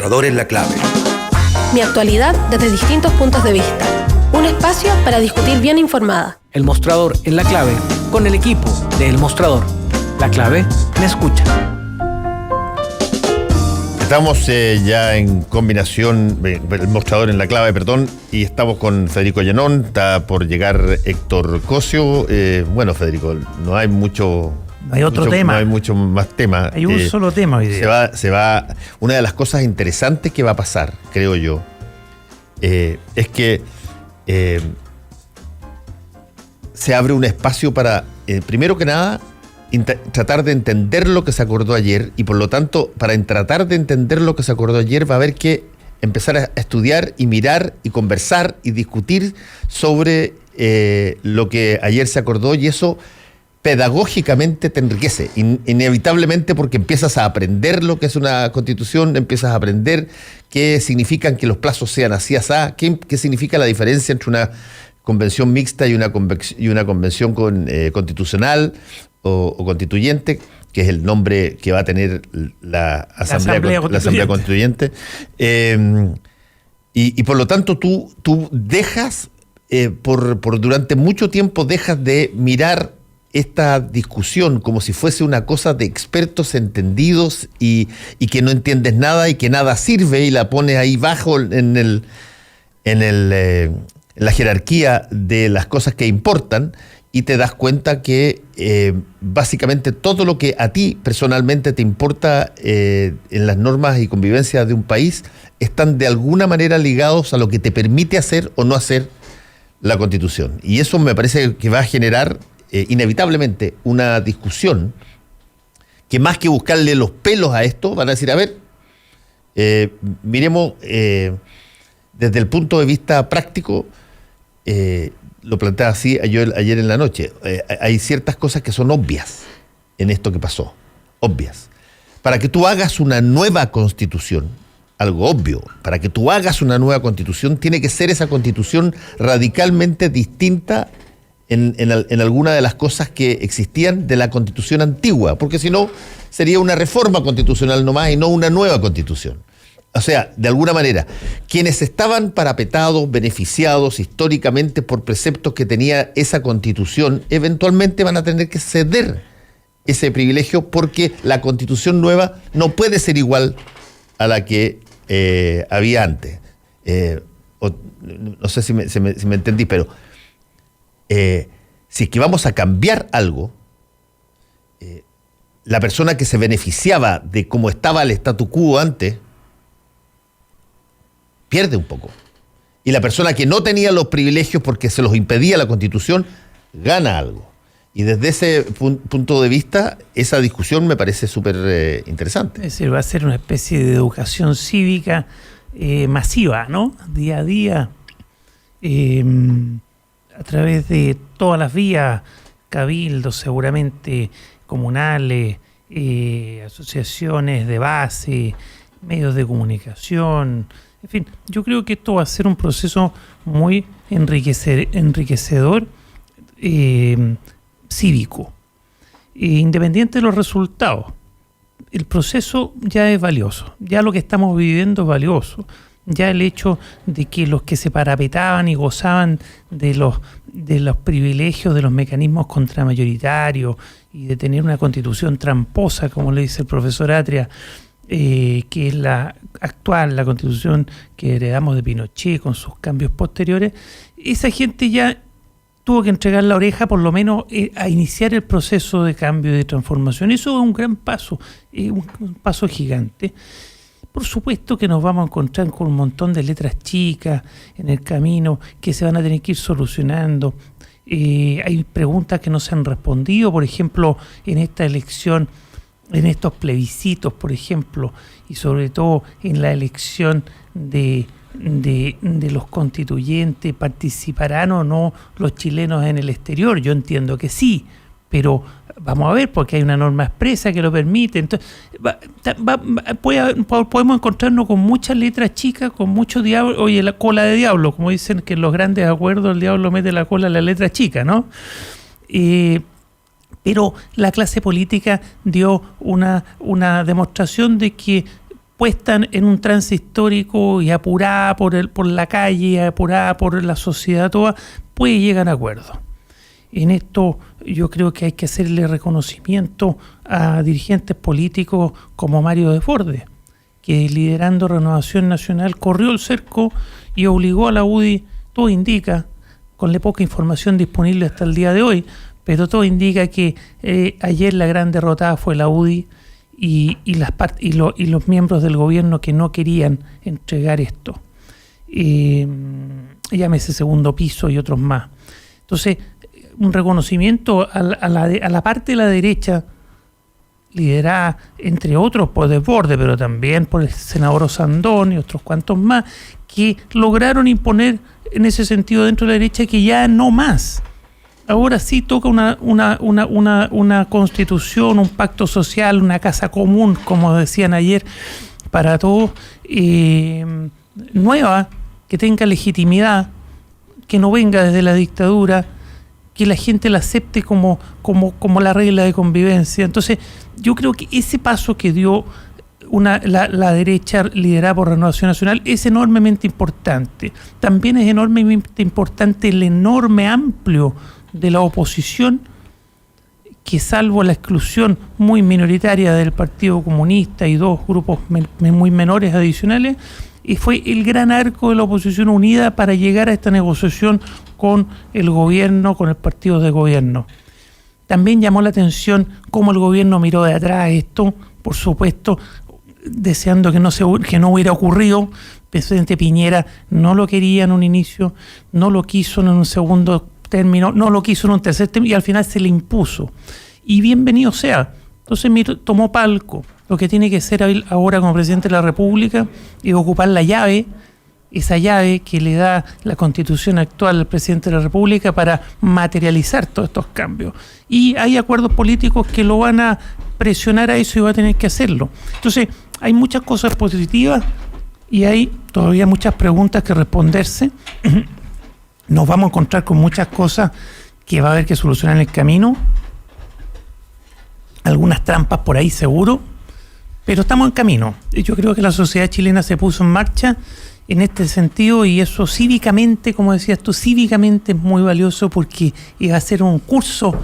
Mostrador en la Clave. Mi actualidad desde distintos puntos de vista. Un espacio para discutir bien informada. El Mostrador en la Clave, con el equipo de El Mostrador. La Clave me escucha. Estamos ya en combinación, El Mostrador en la Clave, perdón, y estamos con Federico Llenón. Está por llegar Héctor Cosio. Bueno, Federico, no hay mucho... Hay otro tema. No hay mucho más tema. Hay un solo tema hoy día. Se va. Una de las cosas interesantes que va a pasar, creo yo, es que se abre un espacio para, primero que nada, tratar de entender lo que se acordó ayer, y por lo tanto, para tratar de entender lo que se acordó ayer, va a haber que empezar a estudiar y mirar y conversar y discutir sobre lo que ayer se acordó, y eso pedagógicamente te enriquece, inevitablemente, porque empiezas a aprender lo que es una constitución, empiezas a aprender qué significan que los plazos sean así, qué significa la diferencia entre una convención mixta y una convención constitucional o constituyente, que es el nombre que va a tener la Asamblea Constituyente. Y por lo tanto tú dejas, durante mucho tiempo dejas de mirar esta discusión como si fuese una cosa de expertos entendidos y que no entiendes nada y que nada sirve, y la pones ahí bajo en la jerarquía de las cosas que importan, y te das cuenta que básicamente todo lo que a ti personalmente te importa en las normas y convivencia de un país están de alguna manera ligados a lo que te permite hacer o no hacer la Constitución. Y eso me parece que va a generar inevitablemente una discusión que, más que buscarle los pelos a esto, van a decir, a ver, miremos desde el punto de vista práctico. Lo planteaba así ayer en la noche. Hay ciertas cosas que son obvias en esto que pasó, obvias. Para que tú hagas una nueva constitución, algo obvio, para que tú hagas una nueva constitución, tiene que ser esa constitución radicalmente distinta en alguna de las cosas que existían de la Constitución antigua, porque si no, sería una reforma constitucional nomás y no una nueva Constitución. O sea, de alguna manera, quienes estaban parapetados, beneficiados históricamente por preceptos que tenía esa Constitución, eventualmente van a tener que ceder ese privilegio, porque la Constitución nueva no puede ser igual a la que había antes. No sé si me entendí, pero si es que vamos a cambiar algo, la persona que se beneficiaba de cómo estaba el statu quo antes pierde un poco, y la persona que no tenía los privilegios porque se los impedía la Constitución gana algo. Y desde ese punto de vista, esa discusión me parece súper interesante. Es decir, va a ser una especie de educación cívica masiva, ¿no? Día a día, a través de todas las vías, cabildos seguramente comunales, asociaciones de base, medios de comunicación. En fin, yo creo que esto va a ser un proceso muy enriquecedor, cívico. Independiente de los resultados, el proceso ya es valioso, ya lo que estamos viviendo es valioso. Ya el hecho de que los que se parapetaban y gozaban de los privilegios de los mecanismos contramayoritarios y de tener una constitución tramposa, como le dice el profesor Atria, que es la actual, la constitución que heredamos de Pinochet con sus cambios posteriores, esa gente ya tuvo que entregar la oreja, por lo menos a iniciar el proceso de cambio y de transformación. Eso es un gran paso, un paso gigante. Por supuesto que nos vamos a encontrar con un montón de letras chicas en el camino que se van a tener que ir solucionando. Hay preguntas que no se han respondido, por ejemplo, en esta elección, en estos plebiscitos, por ejemplo, y sobre todo en la elección de los constituyentes, ¿participarán o no los chilenos en el exterior? Yo entiendo que sí, pero vamos a ver, porque hay una norma expresa que lo permite. Entonces, podemos encontrarnos con muchas letras chicas, con mucho diablo, oye, la cola de diablo, como dicen que en los grandes acuerdos el diablo mete la cola en la letra chica, ¿no? Pero la clase política dio una demostración de que puesta en un trance histórico y apurada por la calle, apurada por la sociedad toda, puede llegar a acuerdos. En esto yo creo que hay que hacerle reconocimiento a dirigentes políticos como Mario Desbordes, que liderando Renovación Nacional corrió el cerco y obligó a la UDI, todo indica, con la poca información disponible hasta el día de hoy, pero todo indica que ayer la gran derrotada fue la UDI y los miembros del gobierno que no querían entregar esto. Llámese Segundo Piso y otros más. Entonces, un reconocimiento a la parte de la derecha, liderada, entre otros, por Desbordes, pero también por el senador Osandón y otros cuantos más, que lograron imponer en ese sentido dentro de la derecha que ya no más. Ahora sí toca una constitución, un pacto social, una casa común, como decían ayer, para todos, nueva, que tenga legitimidad, que no venga desde la dictadura, que la gente la acepte como la regla de convivencia. Entonces, yo creo que ese paso que dio la derecha liderada por Renovación Nacional es enormemente importante. También es enormemente importante el enorme amplio de la oposición, que salvo la exclusión muy minoritaria del Partido Comunista y dos grupos muy menores adicionales, y fue el gran arco de la oposición unida para llegar a esta negociación con el gobierno, con el partido de gobierno. También llamó la atención cómo el gobierno miró de atrás esto, por supuesto, deseando que no hubiera ocurrido. El presidente Piñera no lo quería en un inicio, no lo quiso en un segundo término, no lo quiso en un tercer término y al final se le impuso. Y bienvenido sea. Entonces tomó palco. Lo que tiene que hacer ahora como presidente de la República es ocupar la llave, esa llave que le da la Constitución actual al presidente de la República para materializar todos estos cambios. Y hay acuerdos políticos que lo van a presionar a eso y va a tener que hacerlo. Entonces, hay muchas cosas positivas y hay todavía muchas preguntas que responderse. Nos vamos a encontrar con muchas cosas que va a haber que solucionar en el camino. Algunas trampas por ahí seguro, pero estamos en camino. Yo creo que la sociedad chilena se puso en marcha en este sentido y eso cívicamente, como decías tú, cívicamente es muy valioso porque va a ser un curso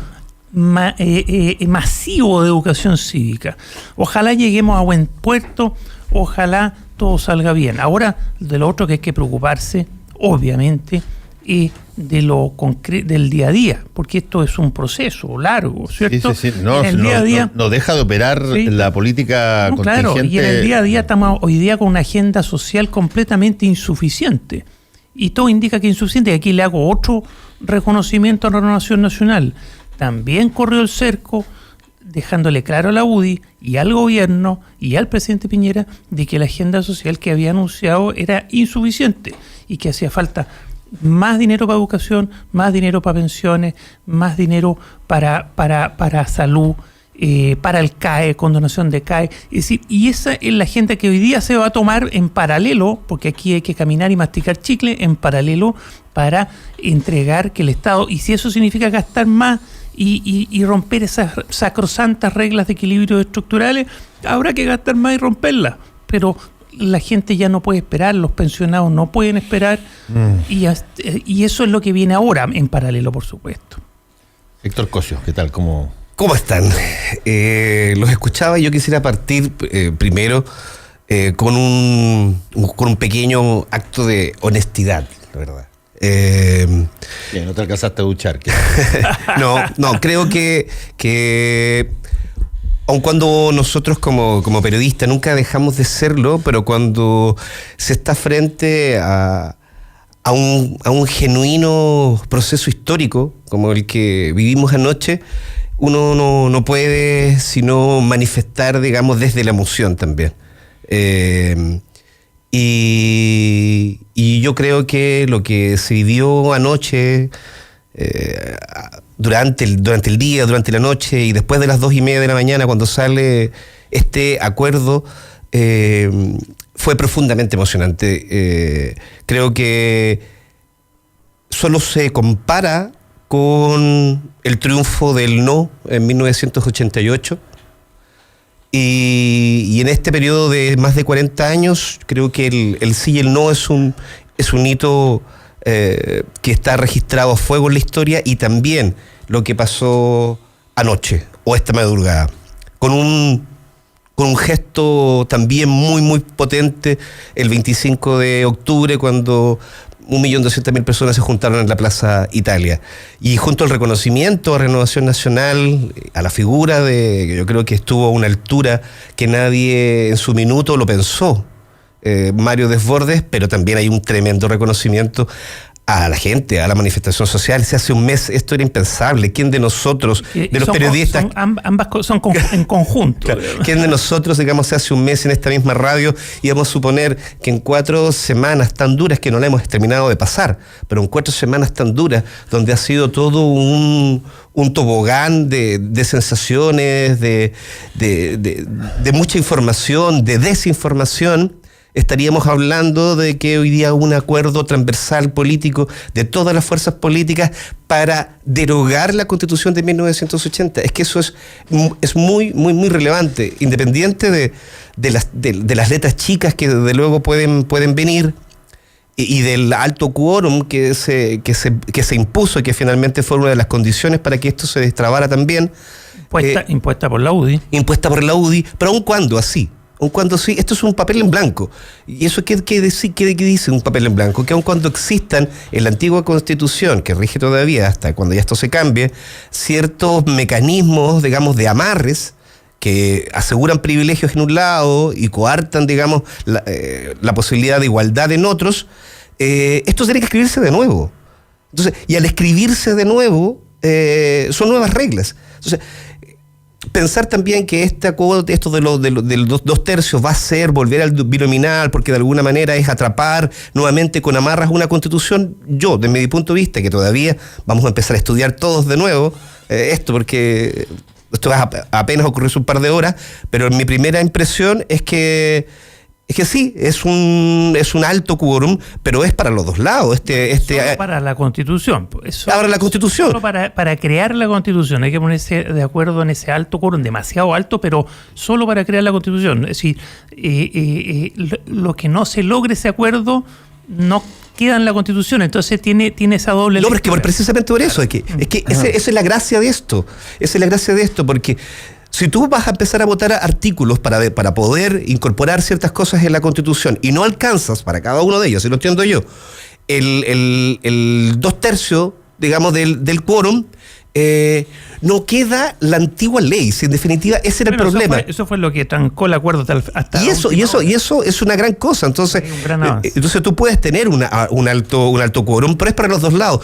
masivo de educación cívica. Ojalá lleguemos a buen puerto, ojalá todo salga bien. Ahora, de lo otro que hay que preocuparse, obviamente, y del día a día, porque esto es un proceso largo, ¿cierto? Sí. No deja de operar la política contingente. Claro, y en el día a día estamos hoy día con una agenda social completamente insuficiente. Y todo indica que es insuficiente. Y aquí le hago otro reconocimiento a la Renovación Nacional. También corrió el cerco, dejándole claro a la UDI y al gobierno y al presidente Piñera de que la agenda social que había anunciado era insuficiente y que hacía falta más dinero para educación, más dinero para pensiones, más dinero para salud, para el CAE, condonación de CAE. Es decir, y esa es la agenda que hoy día se va a tomar en paralelo, porque aquí hay que caminar y masticar chicle, en paralelo para entregar que el Estado, y si eso significa gastar más y romper esas sacrosantas reglas de equilibrio estructurales, habrá que gastar más y romperlas. Pero la gente ya no puede esperar, los pensionados no pueden esperar, y eso es lo que viene ahora en paralelo, por supuesto. Héctor Cosio, ¿qué tal? ¿Cómo están? Los escuchaba y yo quisiera partir primero con un pequeño acto de honestidad, la verdad. Bien, no te alcanzaste a duchar. No, creo que aun cuando nosotros como periodistas nunca dejamos de serlo, pero cuando se está frente a un genuino proceso histórico como el que vivimos anoche, uno no puede sino manifestar, digamos, desde la emoción también. Y yo creo que lo que se vivió anoche, durante el día, durante la noche y después de las 2:30 de la mañana cuando sale este acuerdo, fue profundamente emocionante. Creo que solo se compara con el triunfo del no en 1988 Y en este periodo de más de 40 años, creo que el sí y el no es un hito que está registrado a fuego en la historia, y también lo que pasó anoche o esta madrugada, con un gesto también muy, muy potente el 25 de octubre, cuando 1.200.000 personas se juntaron en la Plaza Italia. Y junto al reconocimiento a Renovación Nacional, a la figura que yo creo que estuvo a una altura que nadie en su minuto lo pensó, Mario Desbordes, pero también hay un tremendo reconocimiento a la gente, a la manifestación social. Si hace un mes esto era impensable, ¿quién de nosotros, de los periodistas... ambas cosas son en conjunto. Claro, ¿quién de nosotros, digamos, hace un mes en esta misma radio íbamos a suponer que en 4 semanas tan duras, que no la hemos terminado de pasar, pero en 4 semanas tan duras, donde ha sido todo un tobogán de sensaciones, de mucha información, de desinformación, estaríamos hablando de que hoy día un acuerdo transversal político de todas las fuerzas políticas para derogar la Constitución de 1980? Es que eso es muy, muy, muy relevante, independiente de las letras chicas que desde luego pueden venir, y del alto quórum que se impuso, y que finalmente fue una de las condiciones para que esto se destrabara también. Impuesta por la UDI. Impuesta por la UDI, pero aun cuando así, esto es un papel en blanco. ¿Y eso qué dice un papel en blanco? Que aun cuando existan en la antigua Constitución, que rige todavía hasta cuando ya esto se cambie, ciertos mecanismos, digamos, de amarres que aseguran privilegios en un lado y coartan, digamos, la posibilidad de igualdad en otros, esto tiene que escribirse de nuevo. Entonces, y al escribirse de nuevo, son nuevas reglas. Entonces, pensar también que esto de los 2/3 va a ser volver al binominal, porque de alguna manera es atrapar nuevamente con amarras una Constitución. Yo, desde mi punto de vista, que todavía vamos a empezar a estudiar todos de nuevo esto, porque esto apenas ocurrió hace un par de horas, pero mi primera impresión es que sí, es un alto quórum, pero es para los dos lados. Solo para la Constitución. Ahora la Constitución. Solo para crear la Constitución. Hay que ponerse de acuerdo en ese alto quórum, demasiado alto, pero solo para crear la Constitución. Es decir, lo que no se logre ese acuerdo no queda en la Constitución, entonces tiene esa doble lectura. No, pero es que precisamente por eso, es que esa es la gracia de esto. Esa es la gracia de esto, porque si tú vas a empezar a votar artículos para poder incorporar ciertas cosas en la Constitución y no alcanzas para cada uno de ellos, si lo entiendo yo, el 2/3, digamos, del quórum, no queda la antigua ley. Si en definitiva ese era el problema. Eso fue lo que trancó el acuerdo hasta y eso es una gran cosa. Entonces, entonces tú puedes tener un alto quórum, pero es para los dos lados.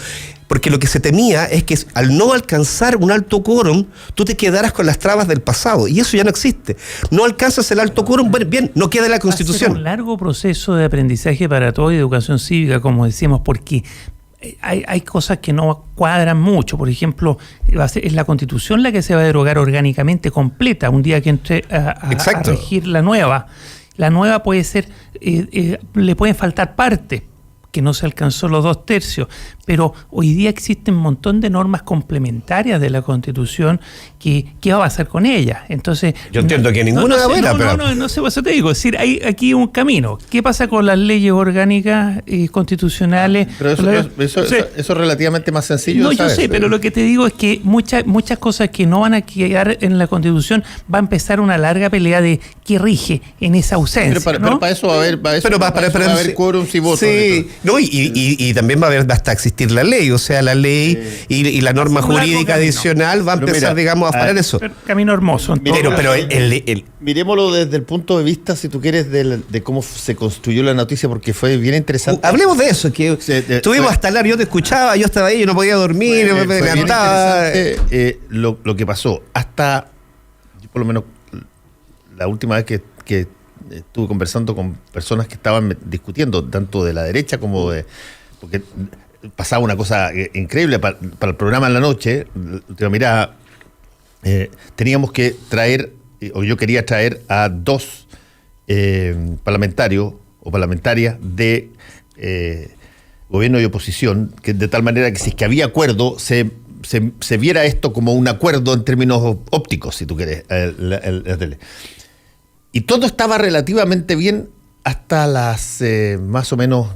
Porque lo que se temía es que al no alcanzar un alto quórum, tú te quedaras con las trabas del pasado, y eso ya no existe. No alcanzas el alto quórum, bueno, bien, no queda la Constitución. Va a ser un largo proceso de aprendizaje para todos, y educación cívica, como decíamos, porque hay cosas que no cuadran mucho. Por ejemplo, es la Constitución la que se va a derogar orgánicamente completa un día que entre a regir la nueva. La nueva puede ser, le pueden faltar partes, que no se alcanzó los 2/3, pero hoy día existen un montón de normas complementarias de la Constitución. ¿Qué va a pasar con ellas? Entonces, yo entiendo que ninguna es buena, pero... No sé, eso te digo. Es decir, hay aquí un camino. ¿Qué pasa con las leyes orgánicas constitucionales? Pero eso es relativamente más sencillo. No, yo sé, pero lo que te digo es que muchas cosas que no van a quedar en la Constitución, va a empezar una larga pelea de qué rige en esa ausencia. Pero para eso va a haber quórum y votos. Sí, no, y también va a existir la ley, o sea, la ley y la norma jurídica adicional va a empezar, digamos, a parar eso. Camino hermoso. Pero miremoslo desde el punto de vista, si tú quieres, de cómo se construyó la noticia, porque fue bien interesante. Hablemos de eso, que estuvimos hasta hablar, yo te escuchaba, yo estaba ahí, yo no podía dormir, me levantaba. Lo que pasó, hasta, yo por lo menos, la última vez que estuve conversando con personas que estaban discutiendo, tanto de la derecha como porque pasaba una cosa increíble para el programa en la noche. Última mirada, teníamos que traer, o yo quería traer a 2 parlamentarios o parlamentarias de gobierno y oposición, que de tal manera que si es que había acuerdo, se se viera esto como un acuerdo en términos ópticos, si tú quieres, la tele. Y todo estaba relativamente bien hasta las más o menos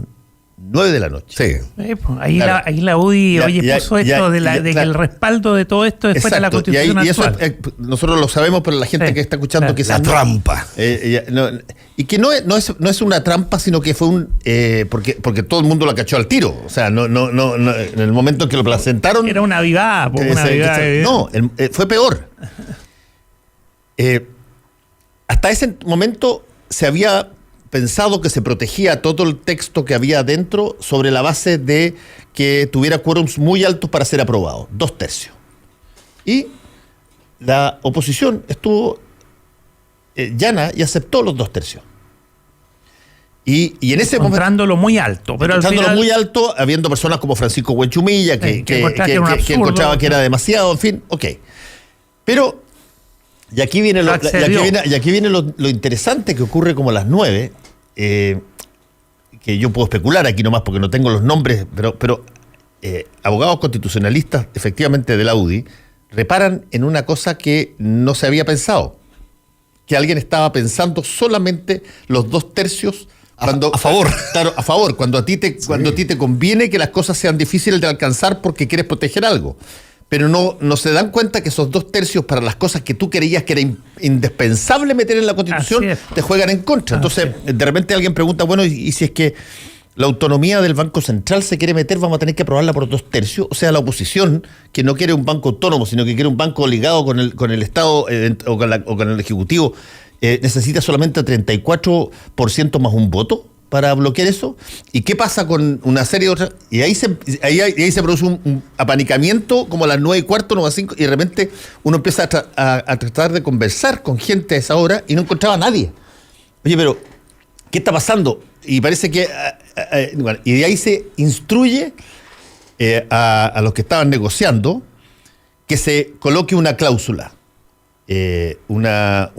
9 de la noche. Sí. Pues, ahí, Claro. ahí la UDI puso esto de que claro. el respaldo de todo esto es fuera de la Exacto. Constitución Y eso actual. nosotros lo sabemos, pero la gente Sí, que está escuchando claro. quizás La no. trampa. Y que no es una trampa, sino que fue porque todo el mundo la cachó al tiro. O sea, no, en el momento en que lo presentaron. Era una avivada, pues, una avivada. No, fue peor. Hasta ese momento se había pensado que se protegía todo el texto que había adentro sobre la base de que tuviera quórums muy altos para ser aprobado, 2/3. Y la oposición estuvo llana y aceptó los 2/3. Y en ese momento, Encontrándolo muy alto. Pero al encontrándolo final, muy alto, habiendo personas como Francisco Huenchumilla que encontraba que era un absurdo. encontraba que era demasiado, en fin, ok. Pero, y aquí viene lo interesante que ocurre como a las 9, que yo puedo especular aquí nomás porque no tengo los nombres, pero abogados constitucionalistas, efectivamente de la UDI, reparan en una cosa que no se había pensado, que alguien estaba pensando solamente los 2/3 a favor. Claro, a favor, cuando a ti te conviene que las cosas sean difíciles de alcanzar porque quieres proteger algo. Pero no se dan cuenta que esos 2/3 para las cosas que tú creías que era indispensable meter en la Constitución te juegan en contra. Entonces, de repente alguien pregunta, bueno, ¿y si es que la autonomía del Banco Central se quiere meter, vamos a tener que aprobarla por 2/3? O sea, la oposición, que no quiere un banco autónomo, sino que quiere un banco ligado con el Estado o con el Ejecutivo, necesita solamente 34% más un voto para bloquear eso. ¿Y qué pasa con una serie de otras? Y ahí se produce un apanicamiento como a las 9:15, 9:05, y de repente uno empieza a tratar de conversar con gente a esa hora y no encontraba a nadie. Oye, pero ¿qué está pasando? Y parece que... y de ahí se instruye a los que estaban negociando que se coloque una cláusula, una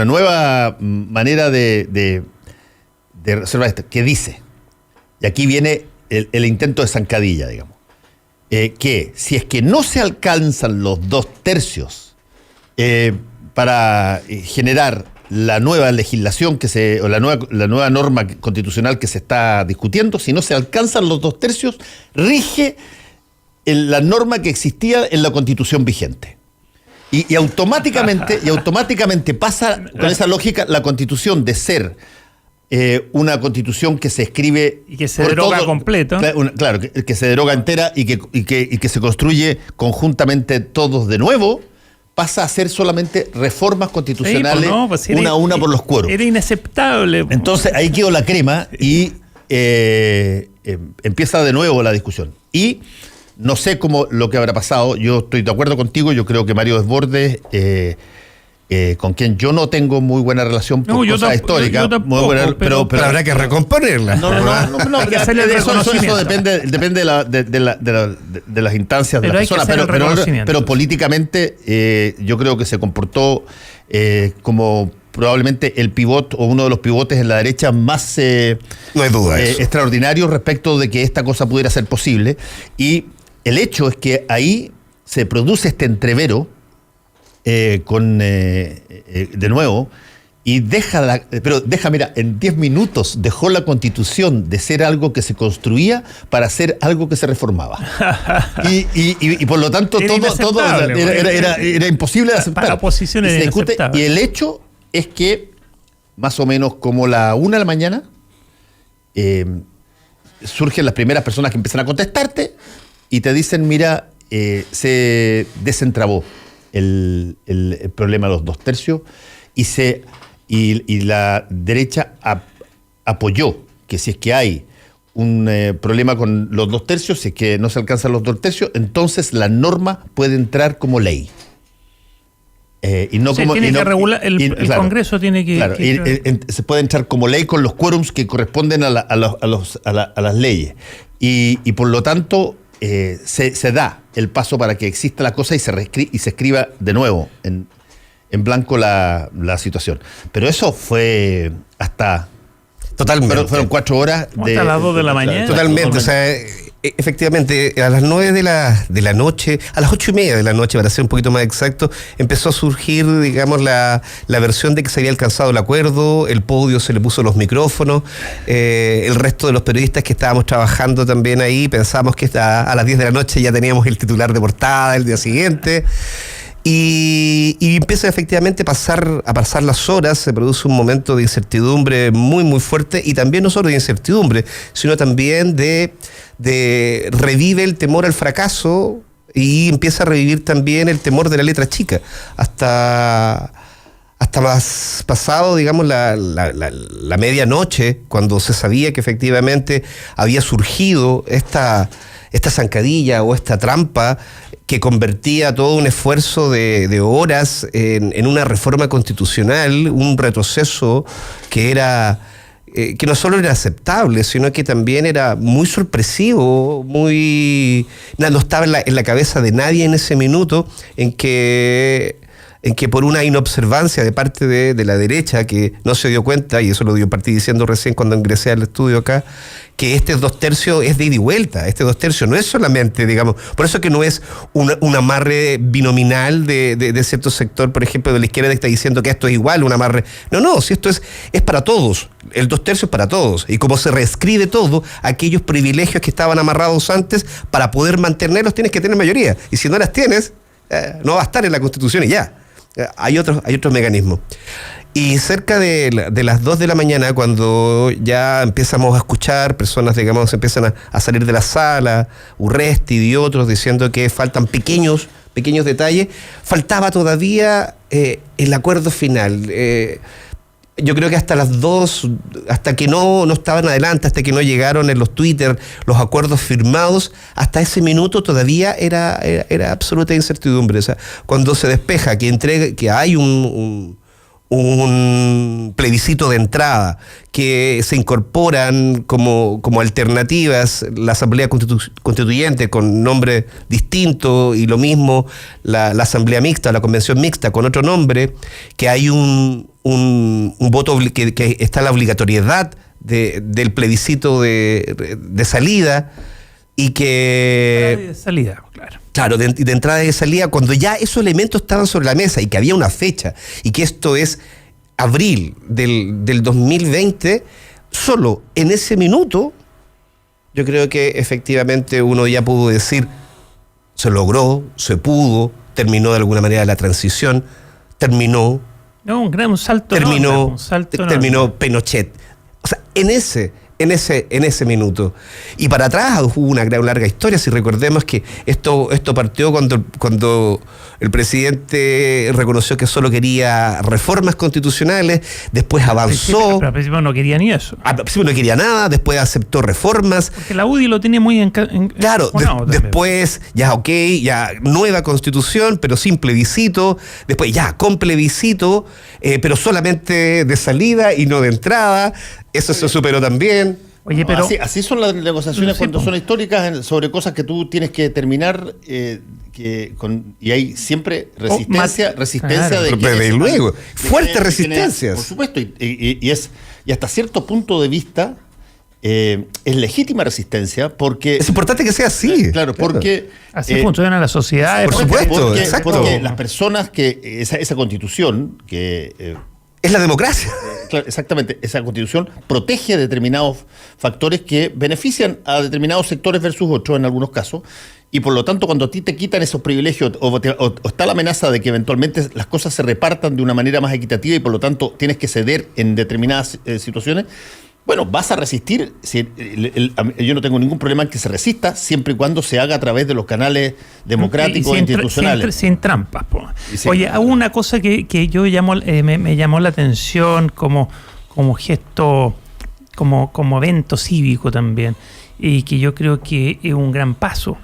nueva manera de reservar esto, que dice, y aquí viene el intento de zancadilla, digamos, que si es que no se alcanzan los 2/3 para generar la nueva legislación o la nueva norma constitucional que se está discutiendo, si no se alcanzan los 2/3, rige la norma que existía en la Constitución vigente. Y automáticamente pasa, con esa lógica, la Constitución de ser una Constitución que se escribe y que se deroga completo. Claro, que se deroga entera y que se construye conjuntamente todos de nuevo, pasa a ser solamente reformas constitucionales, una a una por los quórums. Era inaceptable. Entonces ahí quedó la crema y empieza de nuevo la discusión. Y no sé cómo lo que habrá pasado. Yo estoy de acuerdo contigo. Yo creo que Mario Desbordes, con quien yo no tengo muy buena relación por cosas históricas, pero habrá que recomponerla. No, Hay que hacerle el eso reconocimiento. depende de las instancias de Pero la hay que persona, hacer el reconocimiento. pero políticamente yo creo que se comportó como probablemente el pivot o uno de los pivotes en la derecha más No hay duda de eso. extraordinarios respecto de que esta cosa pudiera ser posible. Y el hecho es que ahí se produce este entrevero de nuevo, y mira, en 10 minutos dejó la Constitución de ser algo que se construía para ser algo que se reformaba. y por lo tanto Era todo era imposible de aceptar. Para la oposición era inaceptable. Y el hecho es que más o menos como la 1 de la mañana surgen las primeras personas que empiezan a contestarte y te dicen, mira, se desentrabó el problema de los 2/3 y la derecha apoyó que si es que hay un problema con los 2/3, si es que no se alcanzan los 2/3, entonces la norma puede entrar como ley. Y no como tiene y no, que regular, el claro, Congreso tiene que... claro, se puede entrar como ley con los quórums que corresponden a las leyes. Y por lo tanto se da el paso para que exista la cosa y se escriba de nuevo en blanco la situación. Pero eso fue hasta... Totalmente. Fueron 4 horas. Hasta las 2 de la mañana. Totalmente. O sea, efectivamente, a las 9 de la noche, a las 8:30 de la noche, para ser un poquito más exacto, empezó a surgir, digamos, la versión de que se había alcanzado el acuerdo, el podio se le puso los micrófonos, el resto de los periodistas que estábamos trabajando también ahí, pensábamos que a las 10 de la noche ya teníamos el titular de portada el día siguiente. Y empieza efectivamente a pasar las horas, se produce un momento de incertidumbre muy, muy fuerte, y también no solo de incertidumbre, sino también de revive el temor al fracaso, y empieza a revivir también el temor de la letra chica, hasta más pasado, digamos, la medianoche, cuando se sabía que efectivamente había surgido esta zancadilla o esta trampa que convertía todo un esfuerzo de horas en una reforma constitucional, un retroceso que no solo era aceptable, sino que también era muy sorpresivo, no estaba en la cabeza de nadie en ese minuto, en que por una inobservancia de parte de la derecha, que no se dio cuenta, y eso lo partí diciendo recién cuando ingresé al estudio acá, que este 2/3 es de ida y vuelta. Este 2/3 no es solamente, digamos, por eso que no es un amarre binominal de cierto sector, por ejemplo, de la izquierda, que está diciendo que esto es igual, un amarre. No, si esto es para todos. El 2/3 es para todos. Y como se reescribe todo, aquellos privilegios que estaban amarrados antes, para poder mantenerlos tienes que tener mayoría. Y si no las tienes, no va a estar en la Constitución y ya. Hay otros mecanismos. Y cerca de las 2 de la mañana, cuando ya empezamos a escuchar, personas, digamos, empiezan a salir de la sala, Urresti y otros, diciendo que faltan pequeños detalles, faltaba todavía el acuerdo final. Yo creo que hasta las 2, hasta que no estaban adelante, hasta que no llegaron en los Twitter los acuerdos firmados, hasta ese minuto todavía era absoluta incertidumbre. O sea, cuando se despeja que hay un plebiscito de entrada, que se incorporan como alternativas la Asamblea Constituyente con nombre distinto, y lo mismo la Asamblea Mixta, la Convención Mixta con otro nombre, que hay un voto, que está la obligatoriedad del plebiscito de salida, y que... De salida, claro. Claro, de entrada y de salida, cuando ya esos elementos estaban sobre la mesa y que había una fecha, y que esto es abril del 2020, solo en ese minuto, yo creo que efectivamente uno ya pudo decir, se logró, se pudo, terminó de alguna manera la transición, terminó salto terminó Pinochet. O sea, en ese minuto. Y para atrás hubo una gran larga historia. Si recordemos que esto partió cuando el presidente reconoció que solo quería reformas constitucionales, después avanzó. Pero al principio no quería ni eso. Al principio no quería nada, después aceptó reformas. Porque la UDI lo tenía muy claro, después ya nueva constitución, pero sin plebiscito. Después ya con plebiscito, pero solamente de salida y no de entrada. Eso se superó también. Oye, pero así son las negociaciones cuando son históricas sobre cosas que tú tienes que terminar y hay siempre resistencia claro, de luego, fuerte resistencia. Por supuesto, y hasta cierto punto de vista es legítima resistencia, porque es importante que sea así. Claro, porque así funciona la sociedad. Por supuesto, exacto. Porque las personas que esa constitución que es la democracia. Claro, exactamente. Esa constitución protege determinados factores que benefician a determinados sectores versus otros en algunos casos. Y por lo tanto, cuando a ti te quitan esos privilegios o está la amenaza de que eventualmente las cosas se repartan de una manera más equitativa y por lo tanto tienes que ceder en determinadas situaciones, bueno, vas a resistir. Yo no tengo ningún problema en que se resista, siempre y cuando se haga a través de los canales democráticos e institucionales. Sin trampas. Oye, hubo una cosa que yo me llamó la atención como gesto, como evento cívico también, y que yo creo que es un gran paso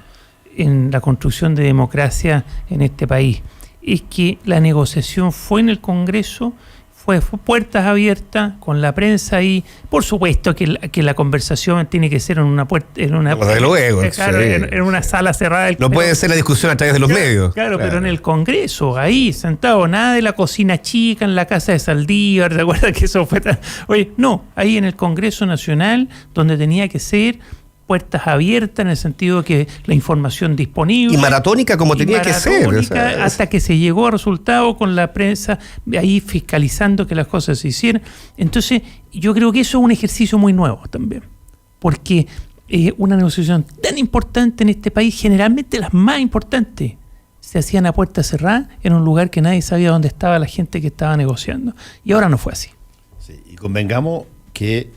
en la construcción de democracia en este país. Es que la negociación fue en el Congreso, fue puertas abiertas, con la prensa ahí. Por supuesto que la conversación tiene que ser en una puerta, en una sala cerrada. No puede ser la discusión a través de los medios. Claro, pero en el Congreso, ahí, sentado, nada de la cocina chica en la casa de Saldívar, ¿te acuerdas que eso fue tan...? Oye, no, ahí en el Congreso Nacional, donde tenía que ser, puertas abiertas en el sentido de que la información disponible. Y maratónica como tenía que ser. O sea, hasta que se llegó a resultados con la prensa ahí fiscalizando que las cosas se hicieran. Entonces, yo creo que eso es un ejercicio muy nuevo también. Porque una negociación tan importante en este país, generalmente las más importantes, se hacían a puerta cerrada en un lugar que nadie sabía dónde estaba la gente que estaba negociando. Y ahora no fue así. Sí, y convengamos que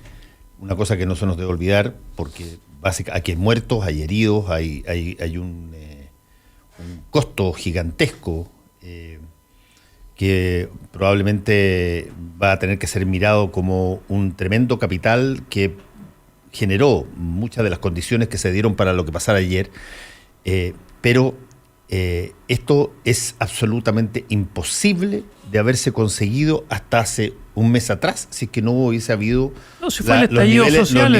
una cosa que no se nos debe olvidar, porque aquí hay muertos, hay heridos, hay un costo gigantesco que probablemente va a tener que ser mirado como un tremendo capital que generó muchas de las condiciones que se dieron para lo que pasara ayer, pero esto es absolutamente imposible de haberse conseguido hasta hace un mes atrás, si es que no hubiese habido si fue el estallido social,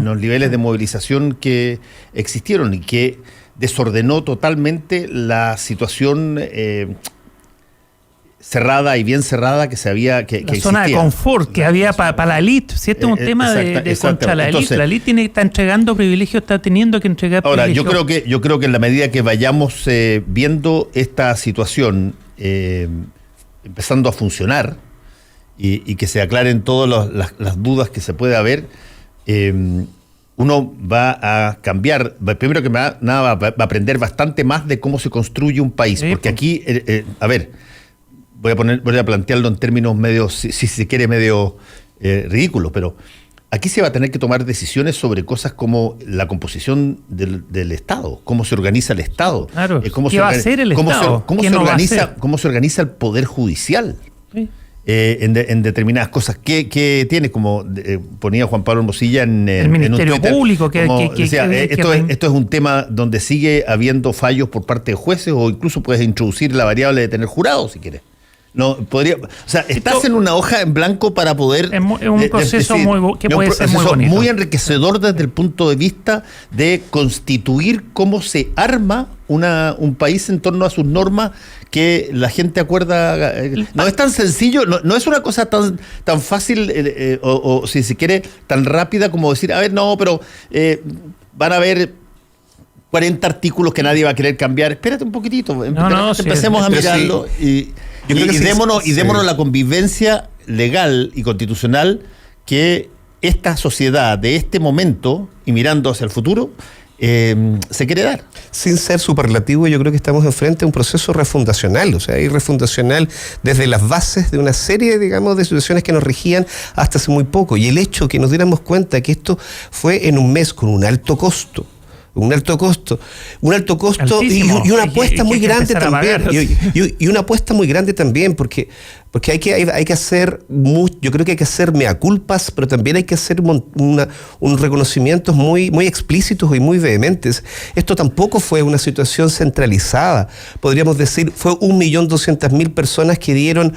los niveles de movilización que existieron y que desordenó totalmente la situación cerrada y bien cerrada que se había la existía. Zona de confort que había para la élite. Si este es un tema de contra la élite. Entonces, la élite está entregando privilegios, está teniendo que entregar ahora, privilegios. yo creo que en la medida que vayamos viendo esta situación empezando a funcionar y que se aclaren todas las dudas que se puede haber, uno va a cambiar, primero que nada va a aprender bastante más de cómo se construye un país, Sí, porque aquí, a ver, voy a plantearlo en términos medio, si se quiere, medio ridículos, pero aquí se va a tener que tomar decisiones sobre cosas como la composición del Estado, cómo se organiza el Estado, Claro, cómo ¿qué va a hacer el Estado? ¿Qué no va a hacer? cómo se organiza el Poder Judicial. Sí. En determinadas cosas que tiene, como ponía Juan Pablo Hermosilla en El Ministerio un Twitter, Público esto es un tema donde sigue habiendo fallos por parte de jueces, o incluso puedes introducir la variable de tener jurado si quieres. No podría, o sea, estás en una hoja en blanco para poder Es un proceso que puede ser muy bonito, muy enriquecedor desde el punto de vista de constituir cómo se arma un país en torno a sus normas que la gente acuerda. No es tan sencillo, no es una cosa tan fácil o si se quiere tan rápida como decir, a ver, no, pero van a haber 40 artículos que nadie va a querer cambiar. Espérate un poquitito, empecemos a mirarlo y démonos la convivencia legal y constitucional que esta sociedad de este momento y mirando hacia el futuro se quiere dar. Sin ser superlativo, yo creo que estamos enfrente a un proceso refundacional, o sea, y refundacional desde las bases de una serie, digamos, de situaciones que nos regían hasta hace muy poco. Y el hecho que nos diéramos cuenta que esto fue en un mes con un alto costo Altísimo. y una apuesta muy grande también. Y una apuesta muy grande también, porque hay que hacer yo creo que hay que hacer mea culpas, pero también hay que hacer un reconocimientos muy, muy explícitos y muy vehementes. Esto tampoco fue una situación centralizada. Podríamos decir, fue 1.200.000 personas que dieron,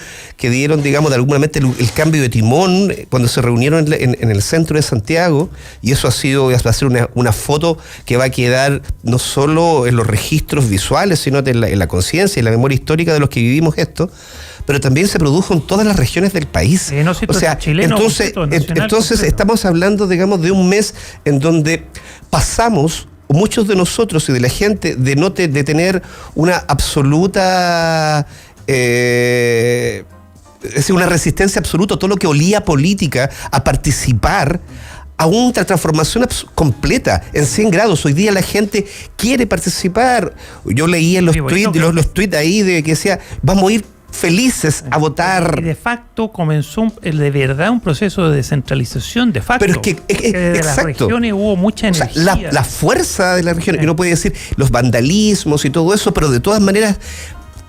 digamos, de alguna manera el cambio de timón cuando se reunieron en el centro de Santiago, y eso va a ser una foto que va a quedar no solo en los registros visuales, sino en la conciencia y la memoria histórica de los que vivimos esto, pero también se produjo en todas las regiones del país. O sea, entonces estamos hablando, digamos, de un mes en donde pasamos, muchos de nosotros y de la gente, de tener una absoluta... es decir, una resistencia absoluta a todo lo que olía política, a participar, a una transformación completa en 100 grados. Hoy día la gente quiere participar. Yo leía los tweets ahí de que decía, vamos a ir felices a votar. Y de facto comenzó de verdad un proceso de descentralización de facto. Pero es que desde las regiones hubo mucha energía. O sea, la fuerza de la región, que no puede decir los vandalismos y todo eso, pero de todas maneras,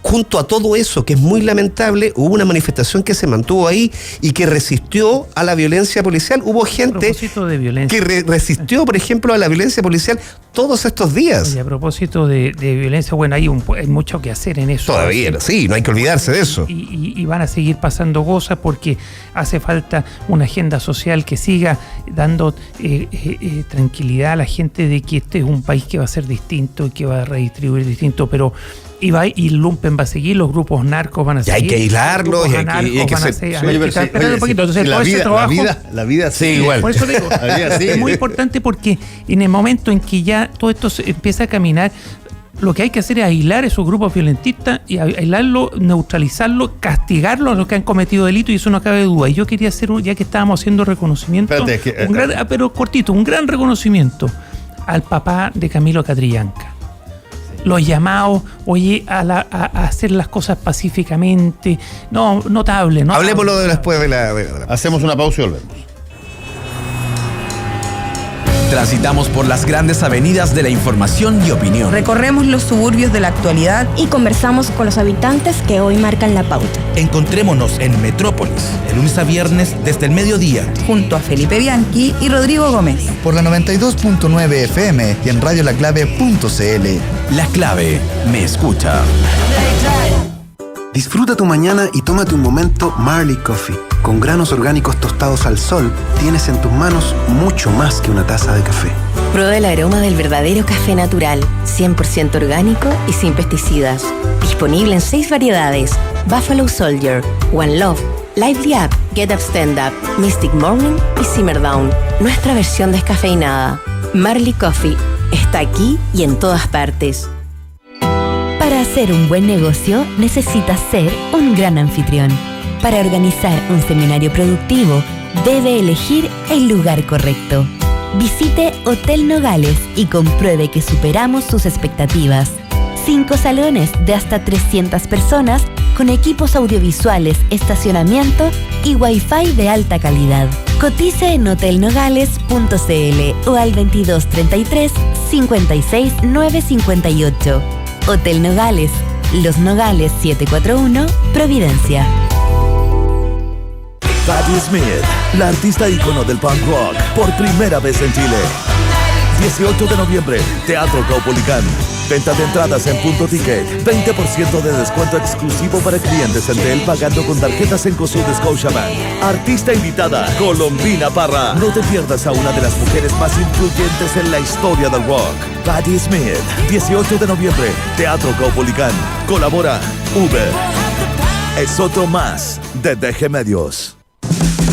junto a todo eso, que es muy lamentable, hubo una manifestación que se mantuvo ahí y que resistió a la violencia policial. Hubo gente de violencia que resistió, por ejemplo, a la violencia policial todos estos días. Y a propósito de violencia, bueno, hay mucho que hacer en eso. Todavía, sí, no hay que olvidarse de eso. Y van a seguir pasando cosas porque hace falta una agenda social que siga dando tranquilidad a la gente de que este es un país que va a ser distinto y que va a redistribuir distinto, pero y el lumpen va a seguir, los grupos narcos van a seguir. Y hay que aislarlos, y hay que la vida sí, igual. Por eso digo, es muy importante porque en el momento en que ya todo esto empieza a caminar, lo que hay que hacer es aislar esos grupos violentistas y aislarlo, neutralizarlo, castigarlo a los que han cometido delitos, y eso no cabe duda. Y yo quería hacer, ya que estábamos haciendo reconocimiento, pero cortito, un gran reconocimiento al papá de Camilo Catrillanca. Los llamados, oye, a hacer las cosas pacíficamente. No, notable. Hablemoslo después de la... Hacemos una pausa y volvemos. Transitamos por las grandes avenidas de la información y opinión. Recorremos los suburbios de la actualidad y conversamos con los habitantes que hoy marcan la pauta. Encontrémonos en Metrópolis, de lunes a viernes desde el mediodía. Junto a Felipe Bianchi y Rodrigo Gómez. Por la 92.9 FM y en radiolaclave.cl. La Clave me escucha. Disfruta tu mañana y tómate un momento Marley Coffee. Con granos orgánicos tostados al sol, tienes en tus manos mucho más que una taza de café. Prueba el aroma del verdadero café natural, 100% orgánico y sin pesticidas. Disponible en 6 variedades: Buffalo Soldier, One Love, Lively Up, Get Up Stand Up, Mystic Morning y Simmer Down. Nuestra versión descafeinada. Marley Coffee está aquí y en todas partes. Para hacer un buen negocio, necesitas ser un gran anfitrión. Para organizar un seminario productivo, debe elegir el lugar correcto. Visite Hotel Nogales y compruebe que superamos sus expectativas. 5 salones de hasta 300 personas con equipos audiovisuales, estacionamiento y Wi-Fi de alta calidad. Cotice en hotelnogales.cl o al 2233 56 958. Hotel Nogales, Los Nogales 741, Providencia. Patti Smith, la artista ícono del punk rock, por primera vez en Chile. 18 de noviembre, Teatro Caupolicán. Venta de entradas en Punto Ticket. 20% de descuento exclusivo para clientes Entel pagando con tarjetas Cencosud de Scotiabank. Artista invitada, Colombina Parra. No te pierdas a una de las mujeres más influyentes en la historia del rock. Patti Smith, 18 de noviembre, Teatro Caupolicán. Colabora Uber. Es otro más de DG Medios.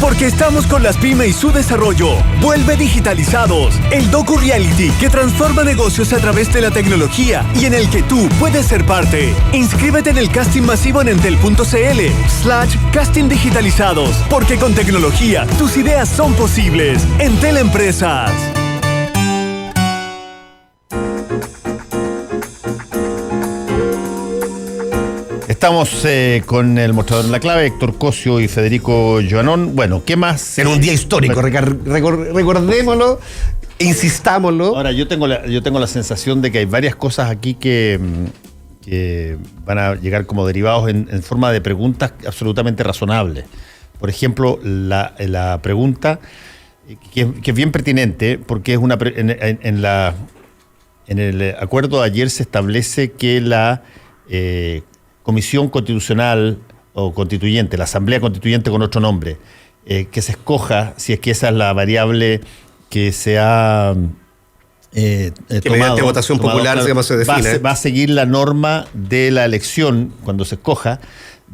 Porque estamos con las pymes y su desarrollo. Vuelve Digitalizados, el docu-reality que transforma negocios a través de la tecnología y en el que tú puedes ser parte. Inscríbete en el casting masivo en entel.cl/casting digitalizados. Porque con tecnología, tus ideas son posibles. Entel Empresas. Estamos con el mostrador en la clave, Héctor Cosio y Federico Joanón. Bueno, ¿qué más? En un día histórico, recordémoslo, insistámoslo. Ahora, yo tengo la sensación de que hay varias cosas aquí que van a llegar como derivados en forma de preguntas absolutamente razonables. Por ejemplo, la pregunta que es bien pertinente, porque es una en el acuerdo de ayer se establece que la Comisión Constitucional o Constituyente, la Asamblea Constituyente con otro nombre, que se escoja, si es que esa es la variable que se ha que mediante votación popular se define. Va a seguir la norma de la elección, cuando se escoja,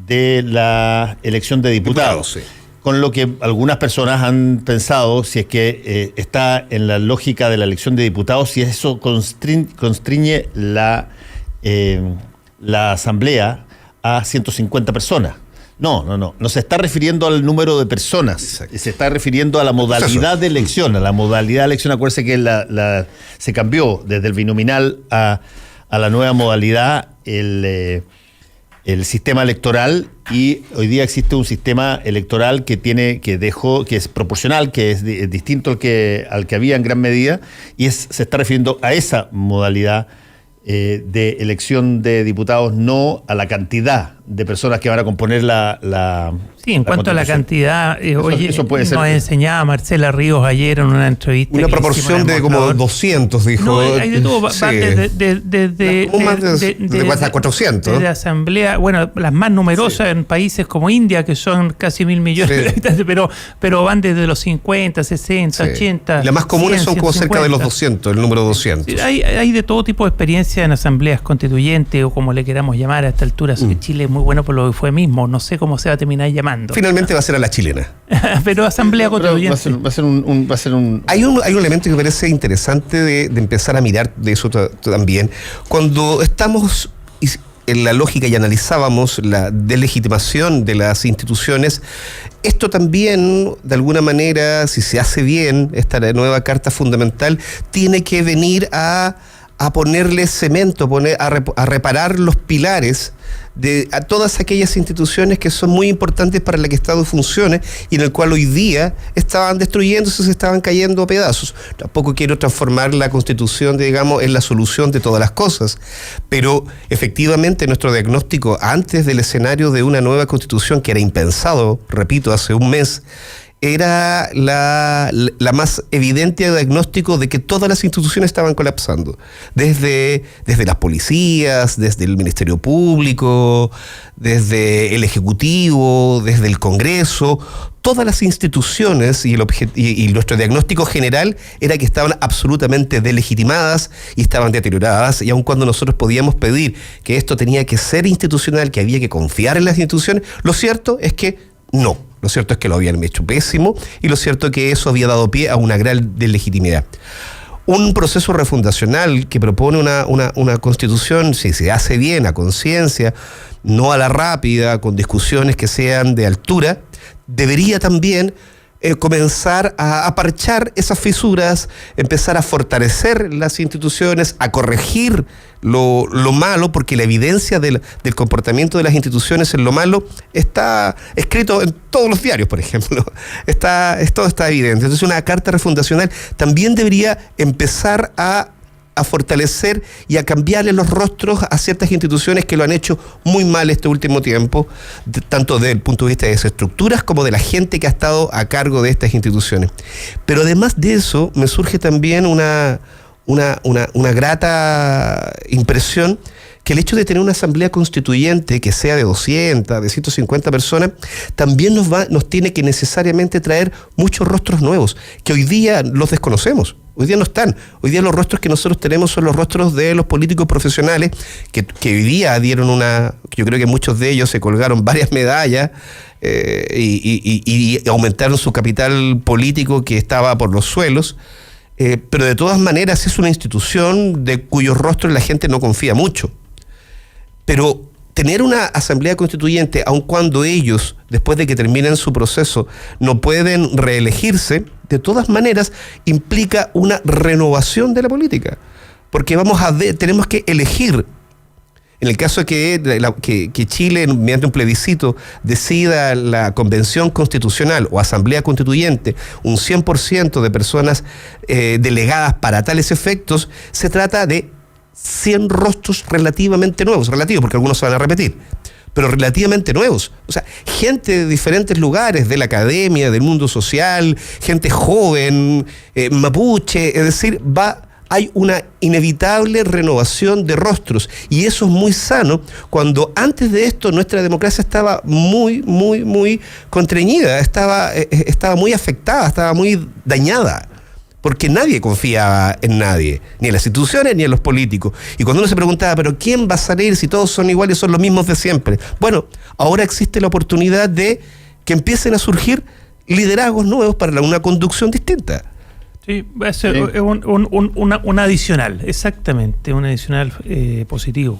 de la elección de diputados. Sí. Con lo que algunas personas han pensado, si es que está en la lógica de la elección de diputados, si eso constriñe la Asamblea a 150 personas. No se está refiriendo al número de personas. Exacto. Se está refiriendo a la modalidad de elección. Acuérdense que se cambió desde el binominal a la nueva modalidad el sistema electoral, y hoy día existe un sistema electoral que es proporcional, que es distinto al que había en gran medida, y se está refiriendo a esa modalidad de elección de diputados, no a la cantidad de personas que van a componer Sí, en cuanto a la cantidad, eso puede ser. Nos enseñaba Marcela Ríos ayer en una entrevista. Una proporción de como 200, dijo. No, hay de todo, van desde hasta 400. Desde asamblea, bueno, las más numerosas en países como India, que son casi 1.000 millones de habitantes, pero van desde los 50, 60, 80. Las más comunes 100, son como 150. cerca de los 200, el número 200. Hay de todo tipo de experiencia en asambleas constituyentes o como le queramos llamar a esta altura. Chile es muy bueno por lo que fue mismo. No sé cómo se va a terminar llamando. Finalmente va a ser a la chilena. Pero asamblea constituyente. Va a ser un... Hay un elemento que me parece interesante de empezar a mirar de eso también. Cuando estamos en la lógica y analizábamos la delegitimación de las instituciones, esto también, de alguna manera, si se hace bien, esta nueva Carta Fundamental, tiene que venir a ponerle cemento, a reparar los pilares a todas aquellas instituciones que son muy importantes para que el Estado funcione y en el cual hoy día estaban destruyéndose, se estaban cayendo a pedazos. Tampoco quiero transformar la Constitución, digamos, en la solución de todas las cosas, pero efectivamente nuestro diagnóstico antes del escenario de una nueva Constitución, que era impensado, repito, hace un mes, era la más evidente diagnóstico de que todas las instituciones estaban colapsando. Desde las policías, desde el Ministerio Público, desde el Ejecutivo, desde el Congreso, todas las instituciones y nuestro diagnóstico general era que estaban absolutamente delegitimadas y estaban deterioradas, y aun cuando nosotros podíamos pedir que esto tenía que ser institucional, que había que confiar en las instituciones, lo cierto es que no. Lo cierto es que lo habían hecho pésimo y lo cierto es que eso había dado pie a una gran deslegitimidad. Un proceso refundacional que propone una constitución, si se hace bien, a conciencia, no a la rápida, con discusiones que sean de altura, debería también comenzar a parchar esas fisuras, empezar a fortalecer las instituciones, a corregir lo malo, porque la evidencia del comportamiento de las instituciones en lo malo está escrito en todos los diarios, por ejemplo. Todo está evidente. Entonces una carta refundacional también debería empezar a fortalecer y a cambiarle los rostros a ciertas instituciones que lo han hecho muy mal este último tiempo, tanto desde el punto de vista de sus estructuras como de la gente que ha estado a cargo de estas instituciones. Pero además de eso, me surge también una grata impresión que el hecho de tener una asamblea constituyente que sea de 200, de 150 personas, también nos tiene que necesariamente traer muchos rostros nuevos, que hoy día los desconocemos. Hoy día no están. Hoy día los rostros que nosotros tenemos son los rostros de los políticos profesionales que hoy día dieron yo creo que muchos de ellos se colgaron varias medallas y aumentaron su capital político que estaba por los suelos. Pero de todas maneras es una institución de cuyos rostros la gente no confía mucho. Pero tener una asamblea constituyente, aun cuando ellos, después de que terminen su proceso, no pueden reelegirse, de todas maneras implica una renovación de la política. Porque tenemos que elegir. En el caso de que Chile, mediante un plebiscito, decida la convención constitucional o asamblea constituyente, un 100% de personas delegadas para tales efectos, se trata de 100 rostros relativamente nuevos, porque algunos se van a repetir, pero relativamente nuevos. O sea, gente de diferentes lugares, de la academia, del mundo social, gente joven, mapuche, es decir, hay una inevitable renovación de rostros, y eso es muy sano cuando antes de esto nuestra democracia estaba muy, muy, muy contrañida, estaba muy afectada, estaba muy dañada, porque nadie confiaba en nadie, ni en las instituciones ni en los políticos. Y cuando uno se preguntaba, ¿pero quién va a salir si todos son iguales, son los mismos de siempre? Bueno, ahora existe la oportunidad de que empiecen a surgir liderazgos nuevos para una conducción distinta. Sí, va a ser un adicional, exactamente, un adicional positivo.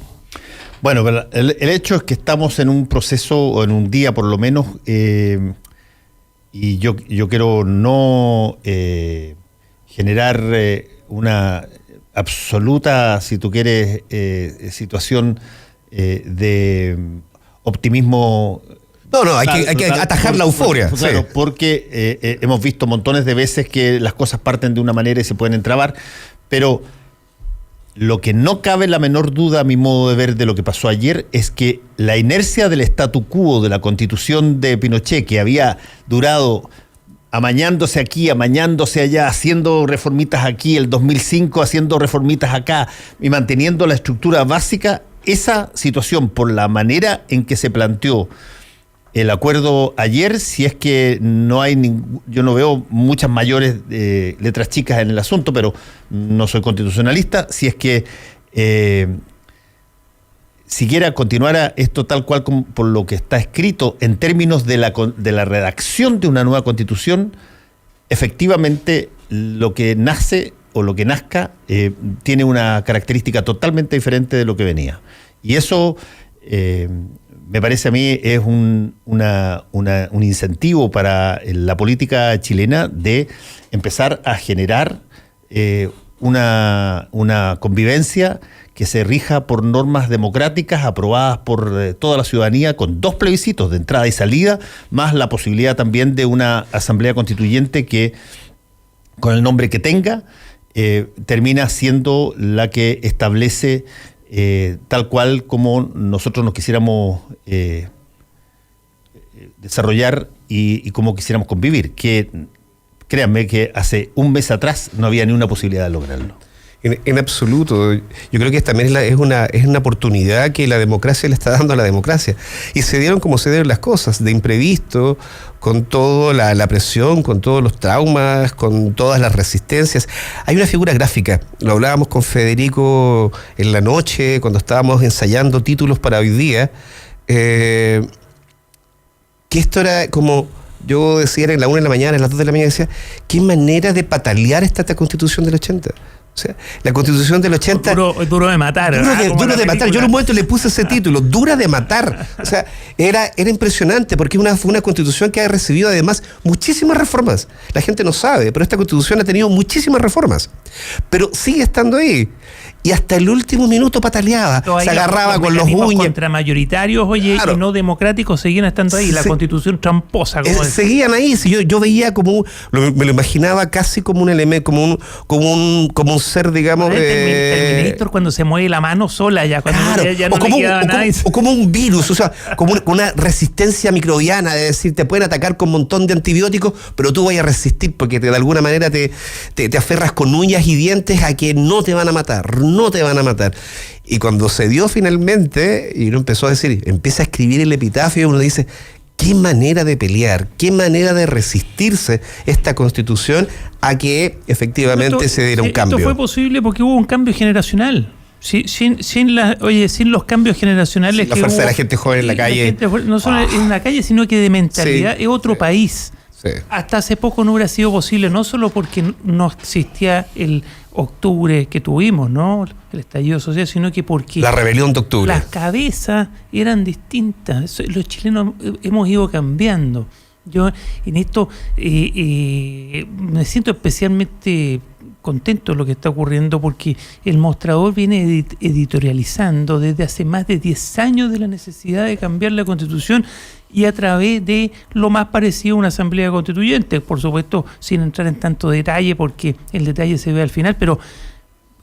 Bueno, pero el hecho es que estamos en un proceso, o en un día por lo menos, y yo quiero no generar una absoluta, si tú quieres, situación de optimismo. No, hay que atajar la euforia. Claro, sí. Porque hemos visto montones de veces que las cosas parten de una manera y se pueden entrabar, pero Lo que no cabe la menor duda, a mi modo de ver, de lo que pasó ayer, es que la inercia del statu quo de la Constitución de Pinochet, que había durado amañándose aquí, amañándose allá, haciendo reformitas aquí, el 2005 haciendo reformitas acá y manteniendo la estructura básica, esa situación, por la manera en que se planteó el acuerdo ayer, si es que no hay yo no veo muchas mayores letras chicas en el asunto, pero no soy constitucionalista, si es que siquiera continuara esto tal cual como por lo que está escrito en términos de la redacción de una nueva constitución, efectivamente lo que nace o lo que nazca tiene una característica totalmente diferente de lo que venía. Y eso me parece a mí es un incentivo para la política chilena de empezar a generar una convivencia que se rija por normas democráticas aprobadas por toda la ciudadanía, con 2 plebiscitos de entrada y salida, más la posibilidad también de una asamblea constituyente que, con el nombre que tenga, termina siendo la que establece tal cual como nosotros nos quisiéramos desarrollar y como quisiéramos convivir, que créanme que hace un mes atrás no había ni una posibilidad de lograrlo. En absoluto. Yo creo que también es una oportunidad que la democracia le está dando a la democracia. Y se dieron como se dieron las cosas, de imprevisto, con toda la presión, con todos los traumas, con todas las resistencias. Hay una figura gráfica, lo hablábamos con Federico en la noche, cuando estábamos ensayando títulos para hoy día, que esto era como... Yo decía, era en la 1 de la mañana, en las 2 de la mañana, decía, qué manera de patalear esta Constitución del 80. O sea, la Constitución del 80... Duro de matar. Duro de matar. Yo en un momento le puse ese título, dura de matar. O sea, era impresionante porque fue una Constitución que ha recibido además muchísimas reformas. La gente no sabe, pero esta Constitución ha tenido muchísimas reformas. Pero sigue estando ahí. Y hasta el último minuto pataleaba, se agarraba con los uñas. Contramayoritarios, oye, claro, y no democráticos seguían estando ahí. La Constitución tramposa. Seguían ahí. Si yo veía como me lo imaginaba casi como un elemento, como un ser, digamos. Terminator cuando se mueve la mano sola ya, cuando claro, ya no le quedaba nada. O como un virus, o sea, como una resistencia microbiana, es decir, te pueden atacar con un montón de antibióticos, pero tú vas a resistir porque de alguna manera te aferras con uñas y dientes a que no te van a matar. No te van a matar. Y cuando se dio finalmente, y uno empezó a decir, empieza a escribir el epitafio, uno dice, qué manera de pelear, qué manera de resistirse esta Constitución a que efectivamente se diera un cambio. Esto fue posible porque hubo un cambio generacional. Sin los cambios generacionales, la fuerza de la gente joven en la calle. No solo en la calle, sino que de mentalidad, es otro país. Sí. Hasta hace poco no hubiera sido posible, no solo porque no existía el octubre que tuvimos, ¿no? El estallido social, sino que porque la rebelión de octubre. Las cabezas eran distintas. Los chilenos hemos ido cambiando. Yo en esto me siento especialmente contento de lo que está ocurriendo porque El Mostrador viene editorializando desde hace más de 10 años de la necesidad de cambiar la Constitución y a través de lo más parecido a una asamblea constituyente, por supuesto sin entrar en tanto detalle porque el detalle se ve al final, pero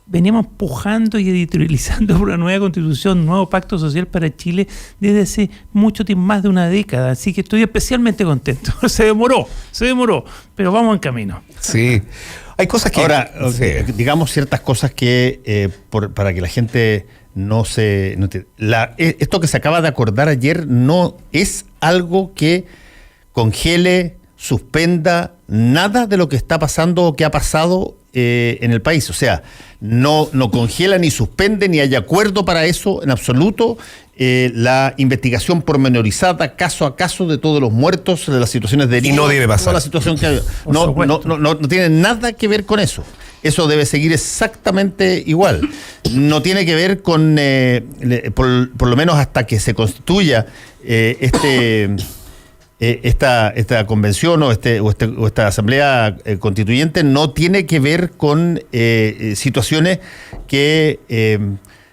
venimos pujando y editorializando por una nueva constitución, un nuevo pacto social para Chile desde hace mucho tiempo, más de una década, así que estoy especialmente contento. Se demoró, pero vamos en camino. Sí, hay cosas que... Ahora, digamos ciertas cosas que para que la gente esto que se acaba de acordar ayer no es algo que congele, suspenda nada de lo que está pasando o que ha pasado en el país. O sea, no congela ni suspende ni hay acuerdo para eso en absoluto. La investigación pormenorizada, caso a caso, de todos los muertos, de las situaciones de... Y no debe pasar. Toda la situación que no tiene nada que ver con eso. Eso debe seguir exactamente igual. No tiene que ver con, por lo menos hasta que se constituya esta convención o esta asamblea constituyente, no tiene que ver con situaciones que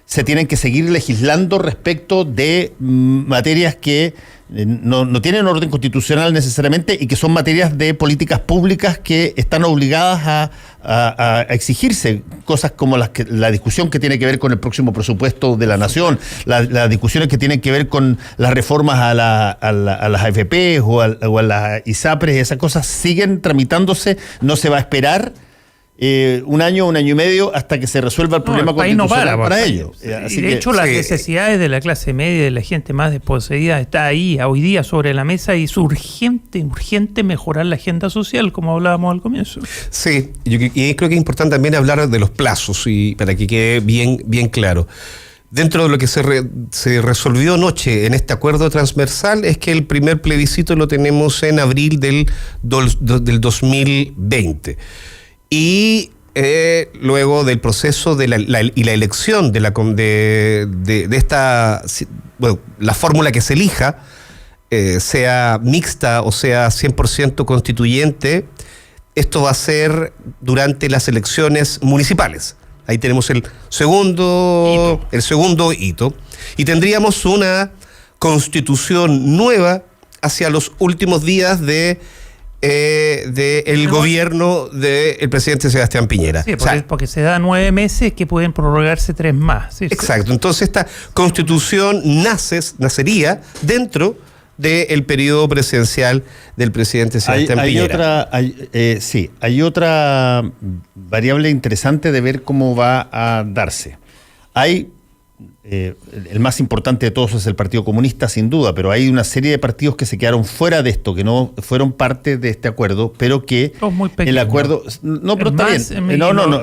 se tienen que seguir legislando respecto de materias que no tienen orden constitucional necesariamente y que son materias de políticas públicas que están obligadas a exigirse, cosas como la discusión que tiene que ver con el próximo presupuesto de la nación, las discusiones que tienen que ver con las reformas a las AFP o a las ISAPRES. Esas cosas siguen tramitándose, no se va a esperar un año y medio hasta que se resuelva el problema constitucional para ello. Así de hecho, las necesidades de la clase media y de la gente más desposeída está ahí hoy día sobre la mesa, y es urgente mejorar la agenda social, como hablábamos al comienzo. Sí, y creo que es importante también hablar de los plazos, y para que quede bien claro. Dentro de lo que se resolvió anoche en este acuerdo transversal es que el primer plebiscito lo tenemos en abril del 2020. Y luego del proceso de la elección de esta, bueno, la fórmula que se elija, sea mixta o sea 100% constituyente, esto va a ser durante las elecciones municipales. Ahí tenemos el segundo hito. Y tendríamos una constitución nueva hacia los últimos días del gobierno del presidente Sebastián Piñera. Sí, porque se da 9 meses que pueden prorrogarse 3 más. ¿Sí? Exacto. Entonces esta constitución nacería dentro del periodo presidencial del presidente Sebastián Piñera. Hay otra variable interesante de ver cómo va a darse. El más importante de todos es el Partido Comunista, sin duda, pero hay una serie de partidos que se quedaron fuera de esto, que no fueron parte de este acuerdo, pero que el acuerdo... No, pero está bien. El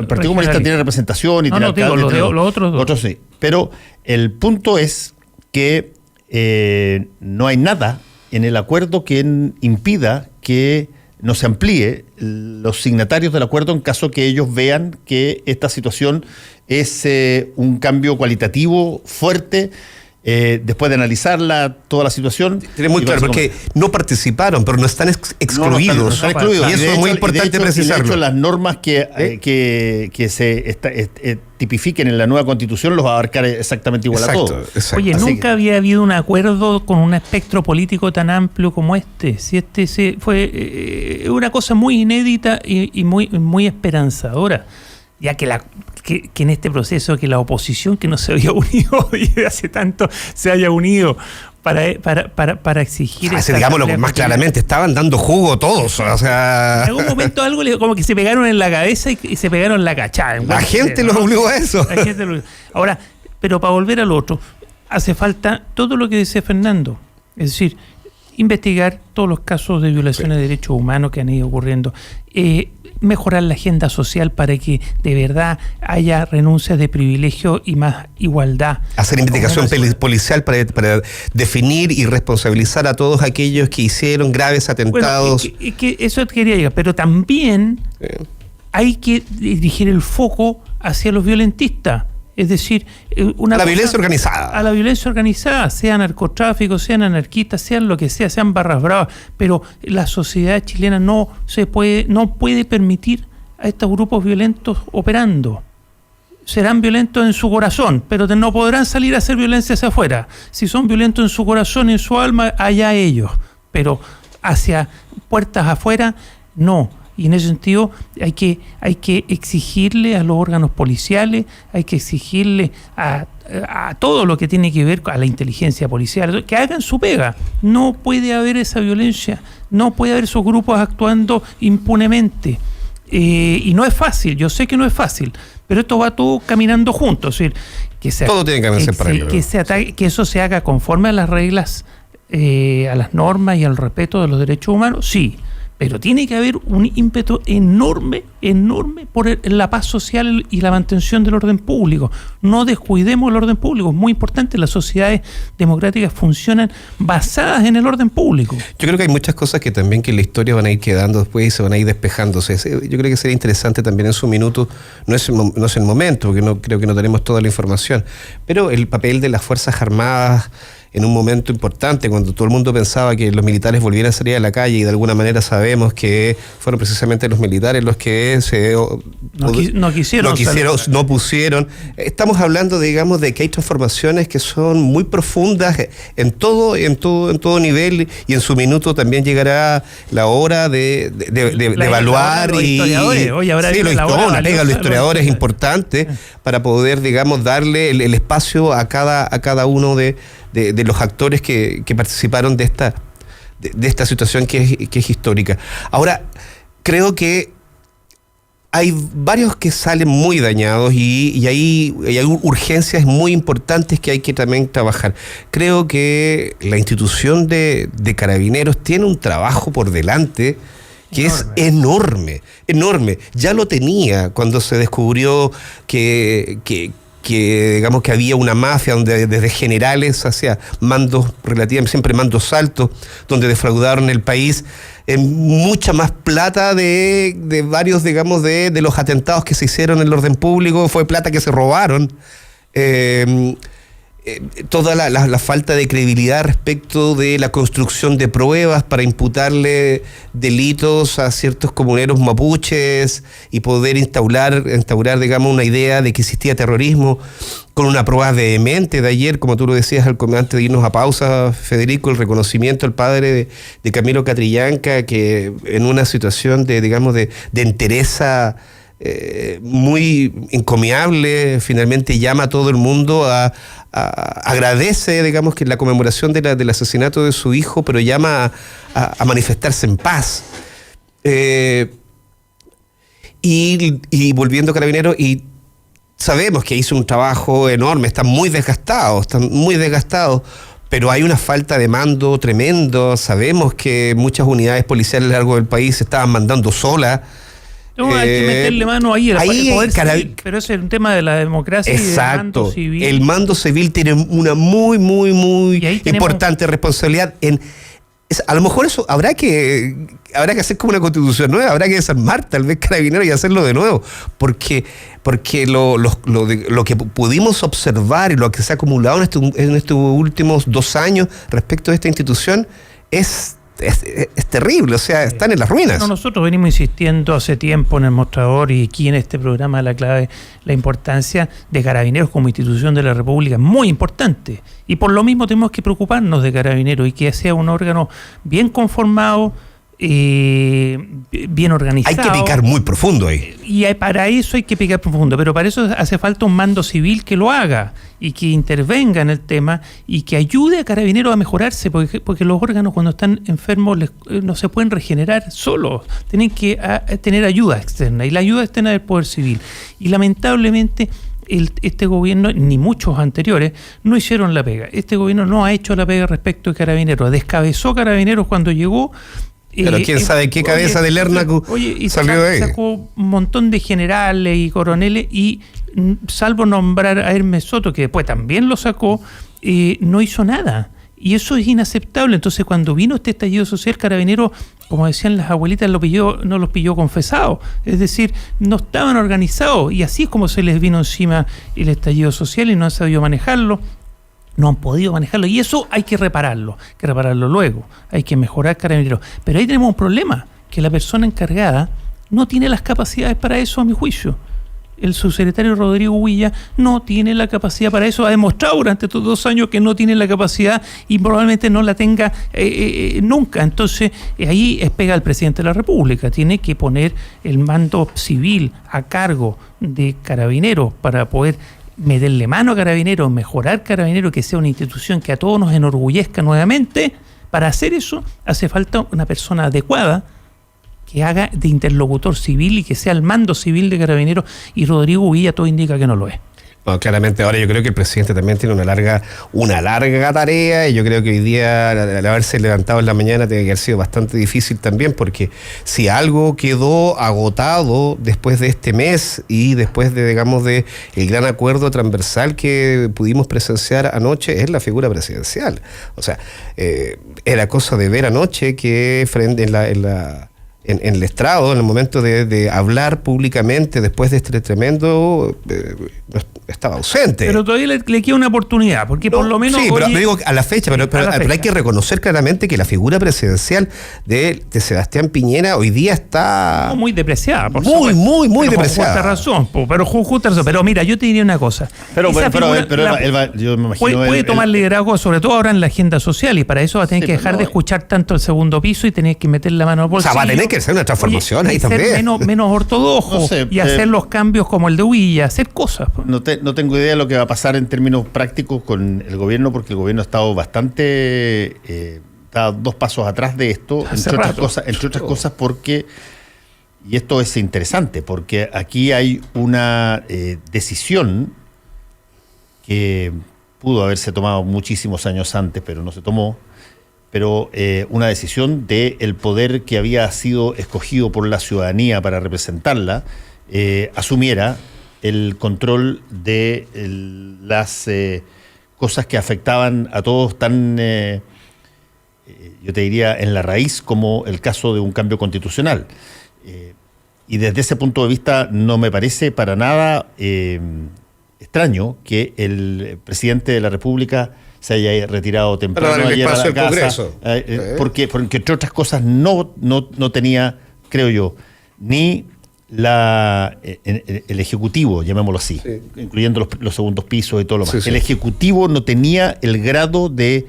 Partido Comunista tiene representación y tiene alcalde. Los otros dos. Otros sí. Pero el punto es que no hay nada en el acuerdo que impida que no se amplíe los signatarios del acuerdo en caso que ellos vean que esta situación es un cambio cualitativo fuerte, después de analizarla, toda la situación. Tiene muy claro, porque no participaron, pero no están excluidos. No están excluidos. Y eso es muy importante precisarlo. De hecho, las normas que se tipifiquen en la nueva Constitución los va a abarcar exactamente igual a todos. Exacto. Oye, nunca había habido un acuerdo con un espectro político tan amplio como este. Si fue una cosa muy inédita y muy esperanzadora, ya que en este proceso que la oposición, que no se había unido y hace tanto se haya unido para exigir... digámoslo más claramente, estaban dando jugo todos. O sea... En algún momento algo como que se pegaron en la cabeza y se pegaron la cachada. La gente los obligó a eso. Ahora, pero para volver al otro, hace falta todo lo que decía Fernando. Es decir, investigar todos los casos de violaciones de derechos humanos que han ido ocurriendo. Mejorar la agenda social para que de verdad haya renuncias de privilegio y más igualdad. Hacer investigación policial para definir y responsabilizar a todos aquellos que hicieron graves atentados. Bueno, que eso quería llegar, pero también hay que dirigir el foco hacia los violentistas. Es decir, violencia organizada. A la violencia organizada, sea narcotráfico, sean anarquistas, sean lo que sea, sean barras bravas, pero la sociedad chilena no puede permitir a estos grupos violentos operando. Serán violentos en su corazón, pero no podrán salir a hacer violencia hacia afuera. Si son violentos en su corazón y en su alma, allá ellos. Pero hacia puertas afuera, no. Y en ese sentido hay que exigirle a los órganos policiales, hay que exigirle a todo lo que tiene que ver con la inteligencia policial, que hagan su pega. No puede haber esa violencia, no puede haber esos grupos actuando impunemente. Y no es fácil, yo sé que no es fácil, pero esto va todo caminando juntos. Es decir, todo tiene que ser para ello. Que eso se haga conforme a las reglas, a las normas y al respeto de los derechos humanos, sí. Pero tiene que haber un ímpetu enorme por la paz social y la mantención del orden público. No descuidemos el orden público, es muy importante. Las sociedades democráticas funcionan basadas en el orden público. Yo creo que hay muchas cosas que también que en la historia van a ir quedando después y se van a ir despejándose. Yo creo que sería interesante también en su minuto, no es el momento, porque creo que no tenemos toda la información, pero el papel de las Fuerzas Armadas en un momento importante, cuando todo el mundo pensaba que los militares volvieran a salir a la calle, y de alguna manera sabemos que fueron precisamente los militares los que no pusieron. Estamos hablando, digamos, de que hay transformaciones que son muy profundas en todo nivel, y en su minuto también llegará la hora de evaluar. Los historiadores, una pega a los historiadores es importante para poder, digamos, darle el espacio a cada uno de los actores que participaron de esta situación que es histórica. Ahora, creo que hay varios que salen muy dañados y hay urgencias muy importantes que hay que también trabajar. Creo que la institución de Carabineros tiene un trabajo por delante que es enorme. Ya lo tenía cuando se descubrió que digamos que había una mafia donde desde generales hacia mandos relativamente, siempre mandos altos, donde defraudaron el país en mucha más plata de varios, digamos, de los atentados que se hicieron en el orden público. Fue plata que se robaron. Toda la falta de credibilidad respecto de la construcción de pruebas para imputarle delitos a ciertos comuneros mapuches y poder instaurar, digamos, una idea de que existía terrorismo, con una prueba vehemente de ayer, como tú lo decías antes de irnos a pausa, Federico, el reconocimiento al padre de Camilo Catrillanca, que en una situación de entereza muy encomiable, finalmente llama a todo el mundo agradece, digamos, que la conmemoración del asesinato de su hijo, pero llama a manifestarse en paz. Y volviendo a Carabineros, y sabemos que hizo un trabajo enorme, están muy desgastados, pero hay una falta de mando tremendo. Sabemos que muchas unidades policiales a lo largo del país se estaban mandando solas. No, hay que meterle mano ahí poder civil, pero ese es un tema de la democracia. Exacto. Y del mando civil. El mando civil tiene una muy importante responsabilidad a lo mejor eso habrá que hacer como una constitución nueva, habrá que desarmar tal vez Carabineros y hacerlo de nuevo, porque lo que pudimos observar y lo que se ha acumulado en estos últimos 2 años respecto a esta institución es terrible, o sea, están en las ruinas. Bueno, nosotros venimos insistiendo hace tiempo en el mostrador y aquí en este programa de La Clave, la importancia de Carabineros como institución de la República es muy importante, y por lo mismo tenemos que preocuparnos de Carabineros y que sea un órgano bien conformado, bien organizado. Hay que picar muy profundo ahí. Y para eso hay que picar profundo, pero para eso hace falta un mando civil que lo haga y que intervenga en el tema y que ayude a Carabineros a mejorarse, porque los órganos cuando están enfermos no se pueden regenerar solos, tienen que tener ayuda externa, y la ayuda externa del Poder Civil. Y lamentablemente este gobierno, ni muchos anteriores, no hicieron la pega. Este gobierno no ha hecho la pega respecto de Carabineros, descabezó Carabineros cuando llegó. Pero quién sabe qué cabeza del Lernacu salió de ahí. Sacó un montón de generales y coroneles y, salvo nombrar a Hermes Soto, que después también lo sacó, no hizo nada. Y eso es inaceptable. Entonces, cuando vino este estallido social, Carabineros, como decían las abuelitas, no los pilló confesados. Es decir, no estaban organizados. Y así es como se les vino encima el estallido social y no han sabido manejarlo. No han podido manejarlo, y eso hay que repararlo luego, hay que mejorar Carabineros. Pero ahí tenemos un problema, que la persona encargada no tiene las capacidades para eso, a mi juicio. El subsecretario Rodrigo Huilla no tiene la capacidad para eso, ha demostrado durante estos 2 años que no tiene la capacidad y probablemente no la tenga nunca. Entonces ahí pega al presidente de la República, tiene que poner el mando civil a cargo de Carabineros para poder meterle mano a Carabineros, mejorar Carabineros, que sea una institución que a todos nos enorgullezca nuevamente. Para hacer eso hace falta una persona adecuada que haga de interlocutor civil y que sea el mando civil de Carabineros, y Rodrigo Huilla todo indica que no lo es. Bueno, claramente ahora yo creo que el presidente también tiene una larga tarea, y yo creo que hoy día al haberse levantado en la mañana tiene que haber sido bastante difícil también, porque si algo quedó agotado después de este mes y después de, digamos, de el gran acuerdo transversal que pudimos presenciar anoche, es la figura presidencial. O sea, era cosa de ver anoche que frente en el estrado, en el momento de hablar públicamente después de este tremendo estaba ausente. Pero todavía le queda una oportunidad, porque por lo menos... Sí, pero digo a la fecha, pero hay que reconocer claramente que la figura presidencial de Sebastián Piñera hoy día está... muy depreciada, por muy supuesto. Muy pero depreciada. Con justa razón. Pero mira, yo te diría una cosa. Pero yo me imagino... Puede tomar liderazgo, sobre todo ahora en la agenda social, y para eso va a tener que dejar de escuchar tanto el segundo piso y tener que meter la mano al bolsillo. O sea, va a tener que hacer una transformación ahí también. Ser menos ortodoxo y hacer los cambios como el de Huilla, hacer cosas. No tengo idea de lo que va a pasar en términos prácticos con el gobierno, porque el gobierno ha estado bastante... está 2 pasos atrás de esto, entre otras cosas porque... Y esto es interesante, porque aquí hay una decisión que pudo haberse tomado muchísimos años antes, pero no se tomó, pero una decisión del poder que había sido escogido por la ciudadanía para representarla, asumiera el control de las cosas que afectaban a todos tan, yo te diría, en la raíz, como el caso de un cambio constitucional. Y desde ese punto de vista no me parece para nada extraño que el presidente de la República se haya retirado temprano ayer a la casa, porque entre otras cosas no tenía, creo yo, ni el Ejecutivo, llamémoslo así, incluyendo los segundos pisos y todo lo más. El Ejecutivo no tenía el grado de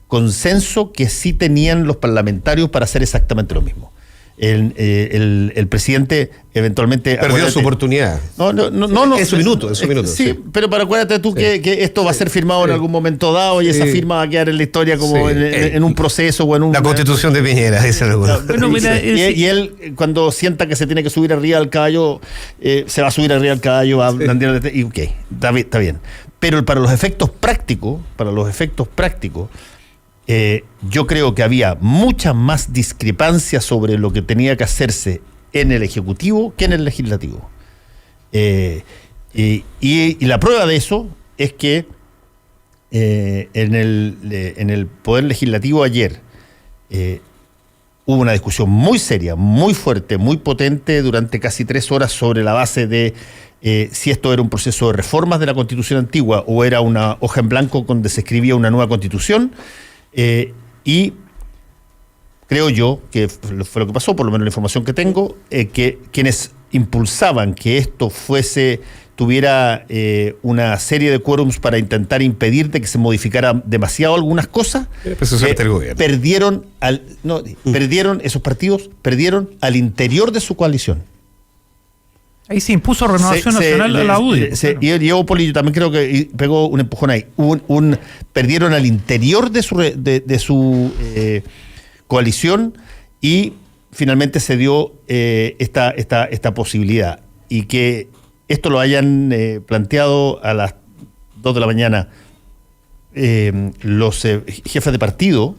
consenso que sí tenían los parlamentarios para hacer exactamente lo mismo. El presidente eventualmente perdió su oportunidad. No. Es su minuto. Sí, pero acuérdate tú que esto va a ser firmado en algún momento dado y esa firma va a quedar en la historia como en un proceso o en un... La Constitución de Piñera, dice alguno. Y él, cuando sienta que se tiene que subir arriba del caballo, se va a subir arriba del caballo, va a blandear y ok, está bien. Pero para los efectos prácticos, yo creo que había mucha más discrepancia sobre lo que tenía que hacerse en el Ejecutivo que en el Legislativo. Y la prueba de eso es que en el Poder Legislativo ayer hubo una discusión muy seria, muy fuerte, muy potente durante casi 3 horas sobre la base de si esto era un proceso de reformas de la Constitución antigua o era una hoja en blanco donde se escribía una nueva Constitución. Y creo yo que fue lo que pasó, por lo menos la información que tengo, que quienes impulsaban que esto tuviera una serie de quórums para intentar impedir de que se modificara demasiado algunas cosas, perdieron esos partidos, perdieron al interior de su coalición. Ahí se impuso Renovación Nacional a la UDI. Y Diego Poli, yo también creo que pegó un empujón ahí. Perdieron al interior de su coalición y finalmente se dio esta posibilidad. Y que esto lo hayan planteado a las 2 de la mañana los jefes de partido,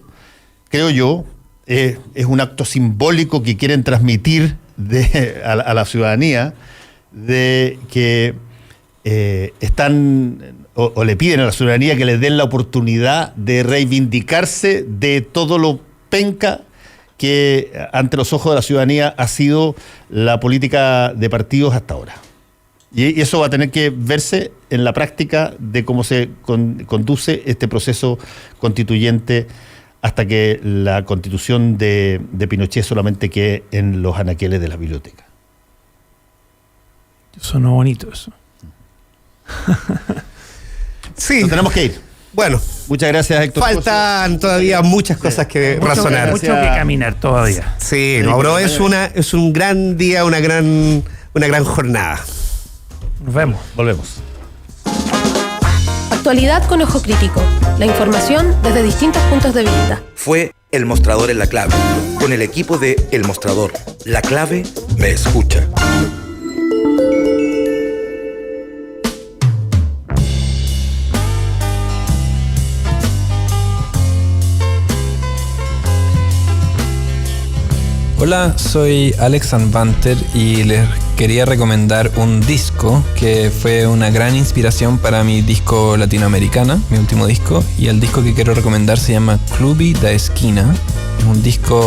creo yo, es un acto simbólico que quieren transmitir a la ciudadanía, de que están o le piden a la ciudadanía que les den la oportunidad de reivindicarse de todo lo penca que ante los ojos de la ciudadanía ha sido la política de partidos hasta ahora. Y eso va a tener que verse en la práctica de cómo se conduce este proceso constituyente hasta que la constitución de Pinochet solamente quede en los anaqueles de la biblioteca. Sonó bonito eso. Sí. Nos tenemos que ir. Bueno, muchas gracias, Héctor. Faltan todavía muchas cosas que razonar. Mucho que caminar todavía. Sí, no, pero es un gran día, una gran jornada. Nos vemos. Volvemos. Actualidad con ojo crítico. La información desde distintos puntos de vista. Fue El Mostrador en La Clave, con el equipo de El Mostrador. La Clave me escucha. Hola, soy Alex Anvanter y les quería recomendar un disco que fue una gran inspiración para mi disco Latinoamericana, mi último disco, y el disco que quiero recomendar se llama Clube da Esquina. Es un disco